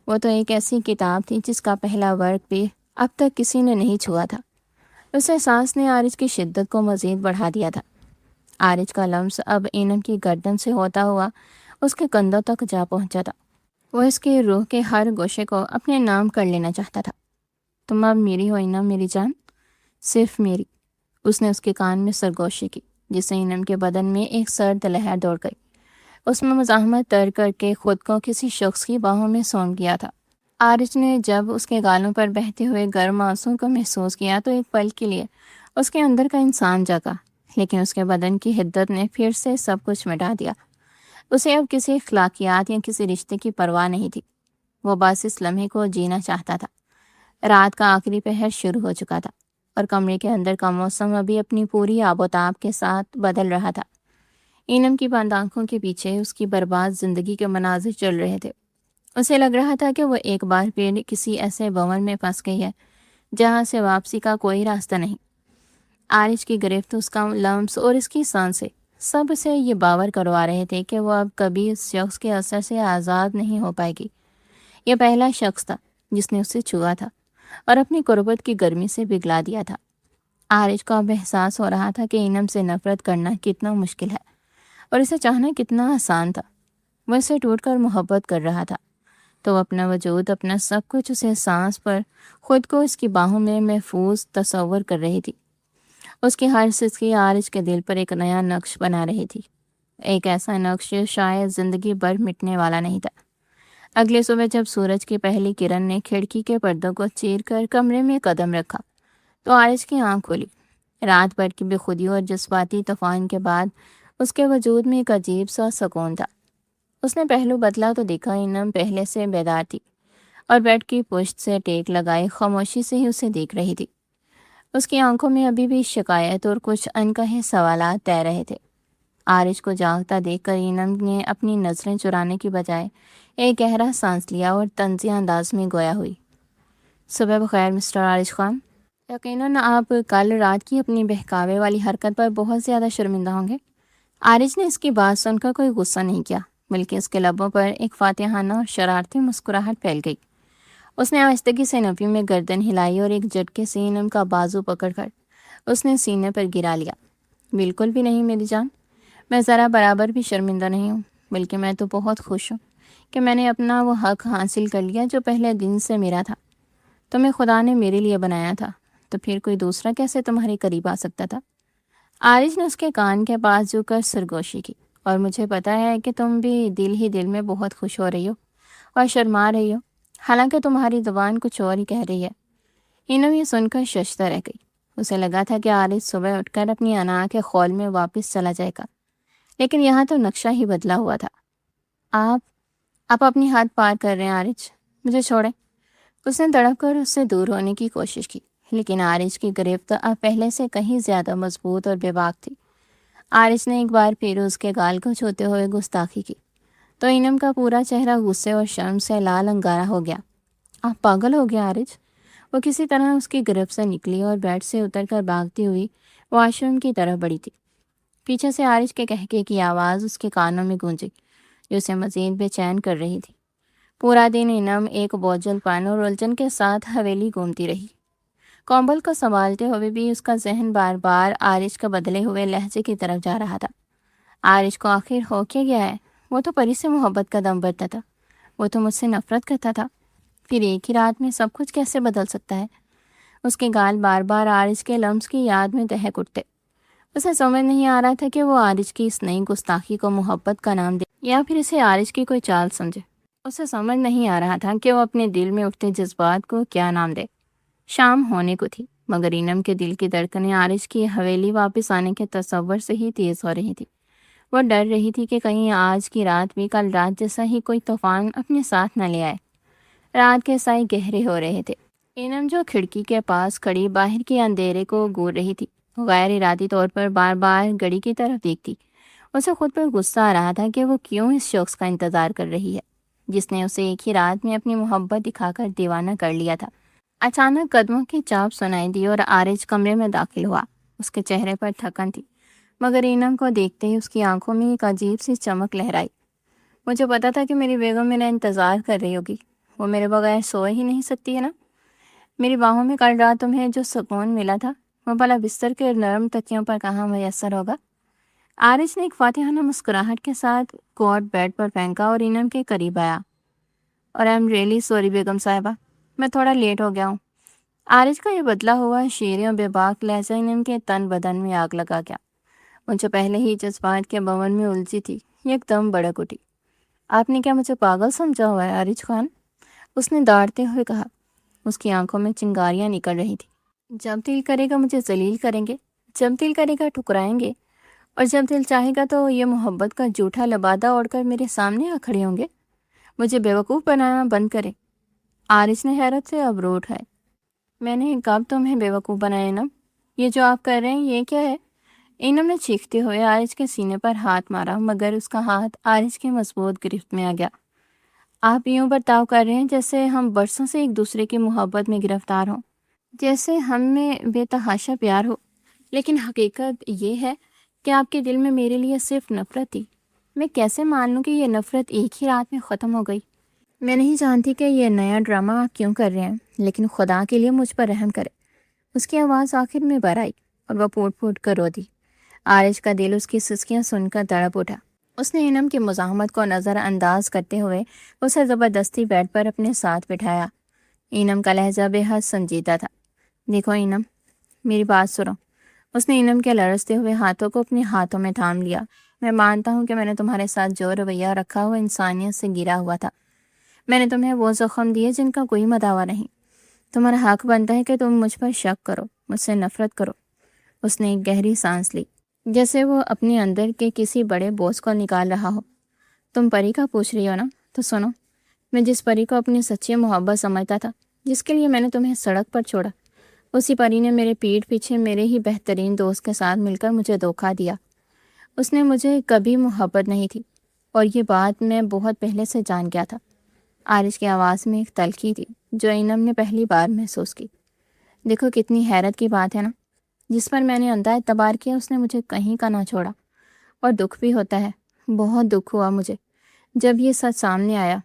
وہ تو ایک ایسی کتاب تھی جس کا پہلا ورق بھی اب تک کسی نے نہیں چھوا تھا۔ اس احساس نے عارج کی شدت کو مزید بڑھا دیا تھا۔ عارج کا لمس اب اینم کی گردن سے ہوتا ہوا اس کے کندھوں تک جا پہنچا تھا۔ وہ اس کے روح کے ہر گوشے کو اپنے نام کر لینا چاہتا تھا۔ تم اب میری ہو اینم، میری جان، صرف میری۔ اس نے اس کے کان میں سرگوشی کی، جس سے اینم کے بدن میں ایک سرد لہر دوڑ گئی۔ اس میں مزاحمت ترک کر کے خود کو کسی شخص کی باہوں میں سونپ گیا تھا۔ عارج نے جب اس کے گالوں پر بہتے ہوئے گرم آنسوں کو محسوس کیا تو ایک پل کے لیے اس کے اندر کا انسان جاگا، لیکن اس کے بدن کی حدت نے پھر سے سب کچھ مٹا دیا۔ اسے اب کسی اخلاقیات یا کسی رشتے کی پرواہ نہیں تھی، وہ بس اس لمحے کو جینا چاہتا تھا۔ رات کا آخری پہر شروع ہو چکا تھا اور کمرے کے اندر کا موسم ابھی اپنی پوری آب و تاب کے ساتھ بدل رہا تھا۔ اینم کی بند آنکھوں کے پیچھے اس کی برباد زندگی کے مناظر چل رہے تھے۔ اسے لگ رہا تھا کہ وہ ایک بار پھر کسی ایسے بھون میں پھنس گئی ہے جہاں سے واپسی کا کوئی راستہ نہیں۔ عارج کی گرفت، اس کا لمس اور اس کی سانسیں سب اسے یہ باور کروا رہے تھے کہ وہ اب کبھی اس شخص کے اثر سے آزاد نہیں ہو پائے گی۔ یہ پہلا شخص تھا جس نے اسے چھوا تھا اور اپنی قربت کی گرمی سے پگھلا دیا تھا۔ عارج کو اب احساس ہو رہا تھا کہ اینم سے نفرت کرنا کتنا مشکل ہے اور اسے چاہنا کتنا آسان تھا۔ وہ اسے ٹوٹ کر محبت کر رہا تھا تو اپنا وجود، اپنا سب کچھ اسے سانس پر خود کو اس کی باہوں میں محفوظ تصور کر رہی تھی۔ اس کی ہر سسکی عارج کے دل پر ایک نیا نقش بنا رہی تھی، ایک ایسا نقش جو شاید زندگی بھر مٹنے والا نہیں تھا۔ اگلے صبح جب سورج کی پہلی کرن نے کھڑکی کے پردوں کو چیر کر کمرے میں قدم رکھا تو عارج کی آنکھ کھلی۔ رات بھر کی بے خودی اور جذباتی طوفان کے بعد اس کے وجود میں ایک عجیب سا سکون تھا۔ اس نے پہلو بدلا تو دیکھا اینم پہلے سے بیدار تھی اور بیڈ کی پشت سے ٹیک لگائے خاموشی سے ہی اسے دیکھ رہی تھی۔ اس کی آنکھوں میں ابھی بھی شکایت اور کچھ انکہے سوالات تیر رہے تھے۔ عارج کو جاگتا دیکھ کر اینم نے اپنی نظریں چرانے کی بجائے ایک گہرا سانس لیا اور طنزی انداز میں گویا ہوئی، صبح بخیر مسٹر عارج خان۔ یقیناً آپ کل رات کی اپنی بہکاوے والی حرکت پر بہت زیادہ شرمندہ ہوں گے۔ عارج نے اس کی بات سن کر کوئی غصہ نہیں کیا، بلکہ اس کے لبوں پر ایک فاتحانہ اور شرارتی مسکراہٹ پھیل گئی۔ اس نے آہستگی سے نفی میں گردن ہلائی اور ایک جھٹکے سے اینم کا بازو پکڑ کر اس نے سینے پر گرا لیا۔ بالکل بھی نہیں میری جان، میں ذرا برابر بھی شرمندہ نہیں ہوں، بلکہ میں تو بہت خوش ہوں کہ میں نے اپنا وہ حق حاصل کر لیا جو پہلے دن سے میرا تھا۔ تمہیں خدا نے میرے لیے بنایا تھا، تو پھر کوئی دوسرا کیسے تمہارے قریب آ سکتا تھا؟ عارج نے اس کے کان کے پاس جھک کر سرگوشی کی، اور مجھے پتا ہے کہ تم بھی دل ہی دل میں بہت خوش ہو رہی ہو اور شرما رہی ہو، حالانکہ تمہاری زبان کچھ اور ہی کہہ رہی ہے۔ اینم یہ سن کر ششدر رہ گئی۔ اسے لگا تھا کہ عارج صبح اٹھ کر اپنی انا کے خول میں واپس چلا جائے گا، لیکن یہاں تو نقشہ ہی بدلا ہوا تھا۔ آپ اپنی ہاتھ پار کر رہے ہیں عارج، مجھے چھوڑیں۔ اس نے تڑپ کر اس سے دور ہونے کی کوشش کی، لیکن عارج کی گرفت اب پہلے سے کہیں زیادہ مضبوط اور بے باک تھی۔ عارج نے ایک بار پھر اس کے گال کو چھوتے ہوئے گستاخی کی تو اینم کا پورا چہرہ غصے اور شرم سے لال انگارا ہو گیا۔ آپ پاگل ہو گئے عارج؟ وہ کسی طرح اس کی گرفت سے نکلی اور بیڈ سے اتر کر بھاگتی ہوئی واش روم کی طرف بڑھی تھی۔ پیچھے سے عارج کے کہکے کی آواز اس کے کانوں میں گونجی جو اسے مزید بے چین کر رہی تھی۔ پورا دن انعم ایک بوجھل پن اور الجھن کے ساتھ حویلی گھومتی رہی۔ کمبل کو سنبھالتے ہوئے بھی اس کا ذہن بار بار عارج کا بدلے ہوئے لہجے کی طرف جا رہا تھا۔ عارج کو آخر ہو کیا گیا ہے؟ وہ تو پری سے محبت کا دم بھرتا تھا، وہ تو مجھ سے نفرت کرتا تھا، پھر ایک ہی رات میں سب کچھ کیسے بدل سکتا ہے؟ اس کے گال بار بار عارج کے لمس کی یاد میں دہک اٹھتے۔ اسے سمجھ نہیں آ رہا تھا کہ وہ عارج کی اس نئی گستاخی کو محبت کا نام دے یا پھر اسے عارج کی کوئی چال سمجھے۔ اسے سمجھ نہیں آ رہا تھا کہ وہ اپنے دل میں اٹھتے جذبات کو کیا نام دے۔ شام ہونے کو تھی مگر انعم کے دل کی دھڑکنیں عارج کی حویلی واپس آنے کے تصور سے ہی تیز ہو رہی تھی۔ وہ ڈر رہی تھی کہ کہیں آج کی رات بھی کل رات جیسا ہی کوئی طوفان اپنے ساتھ نہ لے آئے۔ رات کے سائے گہرے ہو رہے تھے۔ انعم جو کھڑکی کے پاس کھڑی باہر کے اندھیرے کو گور رہی تھی، غیر ارادی طور پر بار بار گھڑی کی طرف دیکھتی۔ اسے خود پر غصہ آ رہا تھا کہ وہ کیوں اس شخص کا انتظار کر رہی ہے جس نے اسے ایک ہی رات میں اپنی محبت دکھا کر دیوانہ کر لیا تھا۔ اچانک قدموں کی چاپ سنائی دی اور عارج کمرے میں داخل ہوا۔ اس کے چہرے پر تھکن تھی مگر انعم کو دیکھتے ہی اس کی آنکھوں میں ایک عجیب سی چمک لہرائی۔ مجھے پتا تھا کہ میری بیگم میرا انتظار کر رہی ہوگی، وہ میرے بغیر سو ہی نہیں سکتی ہے نا۔ میری باہوں میں کل رات تمہیں جو سکون ملا تھا وہ بھلا بستر کے نرم تکیوں پر کہاں میسر ہوگا؟ عارج نے ایک فاتحانہ مسکراہٹ کے ساتھ کوٹ بیڈ پر پھینکا اور انعم کے قریب آیا۔ اور آئی ایم ریئلی سوری بیگم صاحبہ، میں تھوڑا لیٹ ہو گیا ہوں۔ عارج کا یہ بدلا ہوا شیریں اور بے باک لہجہ انعم کے تن بدن میں آگ لگا گیا۔ وہ جو پہلے ہی جذبات کے بون میں الجھی تھی ایک دم بڑک اٹھی۔ آپ نے کیا مجھے پاگل سمجھا ہوا ہے عارج خان؟ اس نے داڑتے ہوئے کہا۔ اس کی آنکھوں میں چنگاریاں نکل رہی تھی۔ جب دل کرے گا مجھے ذلیل کریں گے، جب دل کرے گا ٹھکرائیں گے، اور جب دل چاہے گا تو یہ محبت کا جھوٹا لبادہ اوڑھ کر میرے سامنے آ کھڑے ہوں گے۔ مجھے بیوقوف بنانا بند کرے۔ عارج نے حیرت سے ابرو اٹھائے۔ میں نے کب تمہیں بیوقوف بنایا انعم؟ یہ جو آپ کر رہے ہیں یہ کیا ہے؟ انعم نے چیختے ہوئے عارج کے سینے پر ہاتھ مارا مگر اس کا ہاتھ عارج کے مضبوط گرفت میں آ گیا۔ آپ یوں برتاؤ کر رہے ہیں جیسے ہم برسوں سے ایک دوسرے کی محبت میں گرفتار ہوں، جیسے ہم میں بے تحاشا پیار ہو، لیکن حقیقت یہ ہے کہ آپ کے دل میں میرے لیے صرف نفرت تھی۔ میں کیسے مان لوں کہ یہ نفرت ایک ہی رات میں ختم ہو گئی؟ میں نہیں جانتی کہ یہ نیا ڈرامہ آپ کیوں کر رہے ہیں، لیکن خدا کے لیے مجھ پر رحم کرے۔ اس کی آواز آخر میں بھر آئی اور وہ پھوٹ پھوٹ کر رو دی۔ عارج کا دل اس کی سسکیاں سن کر تڑپ اٹھا۔ اس نے انعم کی مزاحمت کو نظر انداز کرتے ہوئے اسے زبردستی بیڈ پر اپنے ساتھ بٹھایا۔ انعم کا لہجہ بے حد سنجیدہ تھا۔ دیکھو انعم، میری بات سنو۔ اس نے انعم کے لرزتے ہوئے ہاتھوں کو اپنے ہاتھوں میں تھام لیا۔ میں مانتا ہوں کہ میں نے تمہارے ساتھ جو رویہ رکھا وہ انسانیت سے گرا ہوا تھا۔ میں نے تمہیں وہ زخم دیے جن کا کوئی مداوا نہیں۔ تمہارا حق بنتا ہے کہ تم مجھ پر شک کرو، مجھ سے نفرت کرو۔ اس نے ایک گہری سانس لی جیسے وہ اپنے اندر کے کسی بڑے بوجھ کو نکال رہا ہو۔ تم پری کا پوچھ رہی ہو نا؟ تو سنو، میں جس پری کو اپنی سچی محبت سمجھتا تھا، جس کے لیے میں نے تمہیں سڑک پر چھوڑا، اسی پری نے میرے پیٹھ پیچھے میرے ہی بہترین دوست کے ساتھ مل کر مجھے دھوکا دیا۔ اس نے مجھے کبھی محبت نہیں تھی اور یہ بات میں بہت پہلے سے جان گیا تھا۔ عارج کی آواز میں ایک تلخی تھی جو انعم نے پہلی بار محسوس کی۔ دیکھو کتنی حیرت کی بات ہے نا، جس پر میں نے اندھا اعتبار کیا اس نے مجھے کہیں کا نہ چھوڑا، اور دکھ بھی ہوتا ہے، بہت دکھ ہوا مجھے جب یہ سچ سامنے آیا۔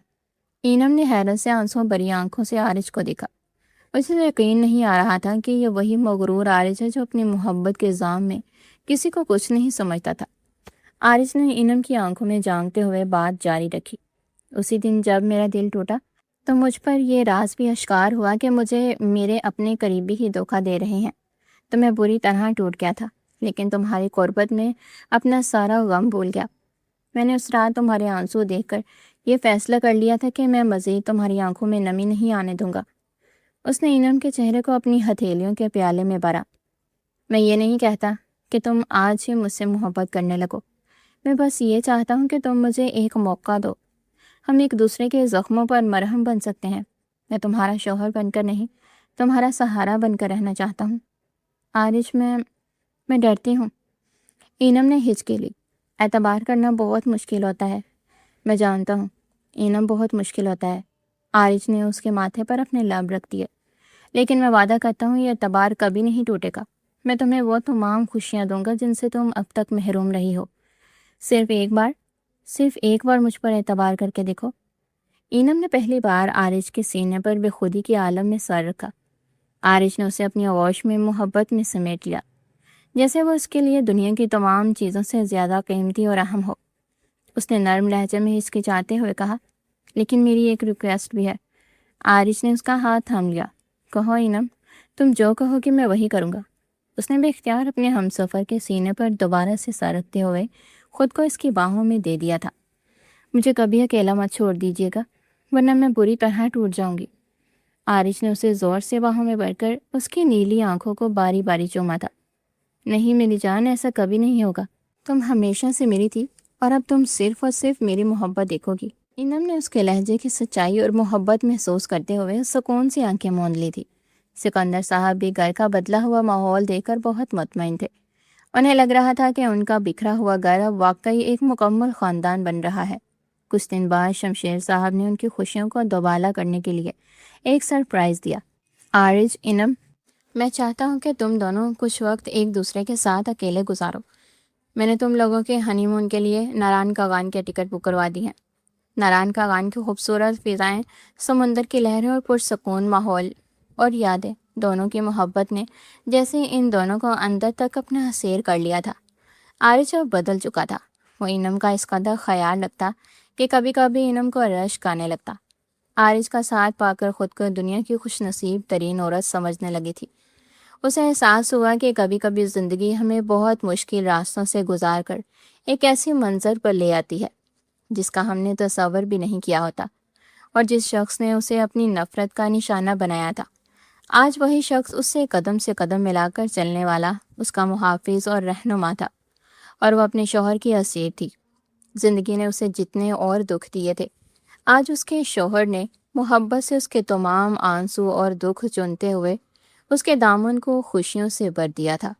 انعم نے حیرت سے آنسوں بھری آنکھوں سے عارج کو دیکھا۔ اسے یقین نہیں آ رہا تھا کہ یہ وہی مغرور عارج ہے جو اپنی محبت کے الزام میں کسی کو کچھ نہیں سمجھتا تھا۔ عارج نے انعم کی آنکھوں میں جھانکتے ہوئے بات جاری رکھی۔ اسی دن جب میرا دل ٹوٹا تو مجھ پر یہ راز بھی اشکار ہوا کہ مجھے میرے اپنے قریبی ہی دھوکا دے رہے ہیں۔ تو میں بری طرح ٹوٹ گیا تھا، لیکن تمہاری قربت میں اپنا سارا غم بھول گیا۔ میں نے اس رات تمہارے آنسو دیکھ کر یہ فیصلہ کر لیا تھا کہ میں مزید تمہاری آنکھوں میں نمی نہیں آنے دوں گا۔ اس نے انعم کے چہرے کو اپنی ہتھیلیوں کے پیالے میں بھرا۔ میں یہ نہیں کہتا کہ تم آج ہی مجھ سے محبت کرنے لگو، میں بس یہ چاہتا ہوں کہ تم مجھے ایک موقع دو۔ ہم ایک دوسرے کے زخموں پر مرہم بن سکتے ہیں۔ میں تمہارا شوہر بن کر نہیں، تمہارا سہارا بن کر رہنا چاہتا ہوں۔ عارج میں ڈرتی ہوں۔ انعم نے ہچکی لی۔ اعتبار کرنا بہت مشکل ہوتا ہے، میں جانتا ہوں انعم، بہت مشکل ہوتا ہے، عارج نے اس کے ماتھے پر اپنے لب رکھ دیے۔ لیکن میں وعدہ کرتا ہوں یہ اعتبار کبھی نہیں ٹوٹے گا۔ میں تمہیں وہ تمام خوشیاں دوں گا جن سے تم اب تک محروم رہی ہو۔ صرف ایک بار مجھ پر اعتبار کر کے دیکھو۔ اینم نے پہلی بار عارج کے سینے پر بے خودی کے عالم میں سر رکھا۔ عارج نے اسے اپنی آغوش میں محبت میں سمیٹ لیا، جیسے وہ اس کے لیے دنیا کی تمام چیزوں سے زیادہ قیمتی اور اہم ہو۔ اس نے نرم لہجے میں ہچکچاتے ہوئے کہا، لیکن میری ایک ریکویسٹ بھی ہے۔ عارج نے اس کا ہاتھ تھام لیا۔ کہو اینم، تم جو کہو کہ میں وہی کروں گا۔ اس نے بے اختیار اپنے ہمسفر کے سینے پر دوبارہ سے سر رکھتے ہوئے خود کو اس کی باہوں میں دے دیا تھا۔ مجھے کبھی اکیلا مت چھوڑ دیجیے گا، ورنہ میں بری طرح ٹوٹ جاؤں گی۔ عارج نے اسے زور سے باہوں میں بھر کر اس کی نیلی آنکھوں کو باری باری چوما تھا۔ نہیں میری جان، ایسا کبھی نہیں ہوگا۔ تم ہمیشہ سے میری تھی اور اب تم صرف اور صرف میری محبت دیکھو گی۔ اینم نے اس کے لہجے کی سچائی اور محبت محسوس کرتے ہوئے سکون سے آنکھیں موند لی تھی۔ سکندر صاحب بھی گھر کا بدلا ہوا ماحول دیکھ کر بہت مطمئن تھے۔ انہیں لگ رہا تھا کہ ان کا بکھرا ہوا گھر اب واقعی ایک مکمل خاندان بن رہا ہے۔ کچھ دن بعد شمشیر صاحب نے ان کی خوشیوں کو دوبالا کرنے کے لیے ایک سرپرائز دیا۔ عارج، اینم، میں چاہتا ہوں کہ تم دونوں کچھ وقت ایک دوسرے کے ساتھ اکیلے گزارو۔ میں نے تم لوگوں کے ہنی مون کے لیے ناران کاغان کے ٹکٹ بک کروا دی ہیں۔ ناران کاغان کی خوبصورت فضائیں، سمندر کی لہریں اور پرسکون ماحول اور یادیں، دونوں کی محبت نے جیسے ان دونوں کو اندر تک اپنا اسیر کر لیا تھا۔ عارج اب بدل چکا تھا۔ وہ اینم کا اس قدر خیال رکھتا کہ کبھی کبھی اینم کو رشک آنے لگتا۔ عارج کا ساتھ پا کر خود کو دنیا کی خوش نصیب ترین عورت سمجھنے لگی تھی۔ اسے احساس ہوا کہ کبھی کبھی زندگی ہمیں بہت مشکل راستوں سے گزار کر ایک ایسی منظر پر لے آتی ہے جس کا ہم نے تصور بھی نہیں کیا ہوتا، اور جس شخص نے اسے اپنی نفرت کا نشانہ بنایا تھا، آج وہی شخص اس سے قدم ملا کر چلنے والا اس کا محافظ اور رہنما تھا، اور وہ اپنے شوہر کی اسیر تھی۔ زندگی نے اسے جتنے اور دکھ دیے تھے، آج اس کے شوہر نے محبت سے اس کے تمام آنسو اور دکھ چنتے ہوئے اس کے دامن کو خوشیوں سے بھر دیا تھا۔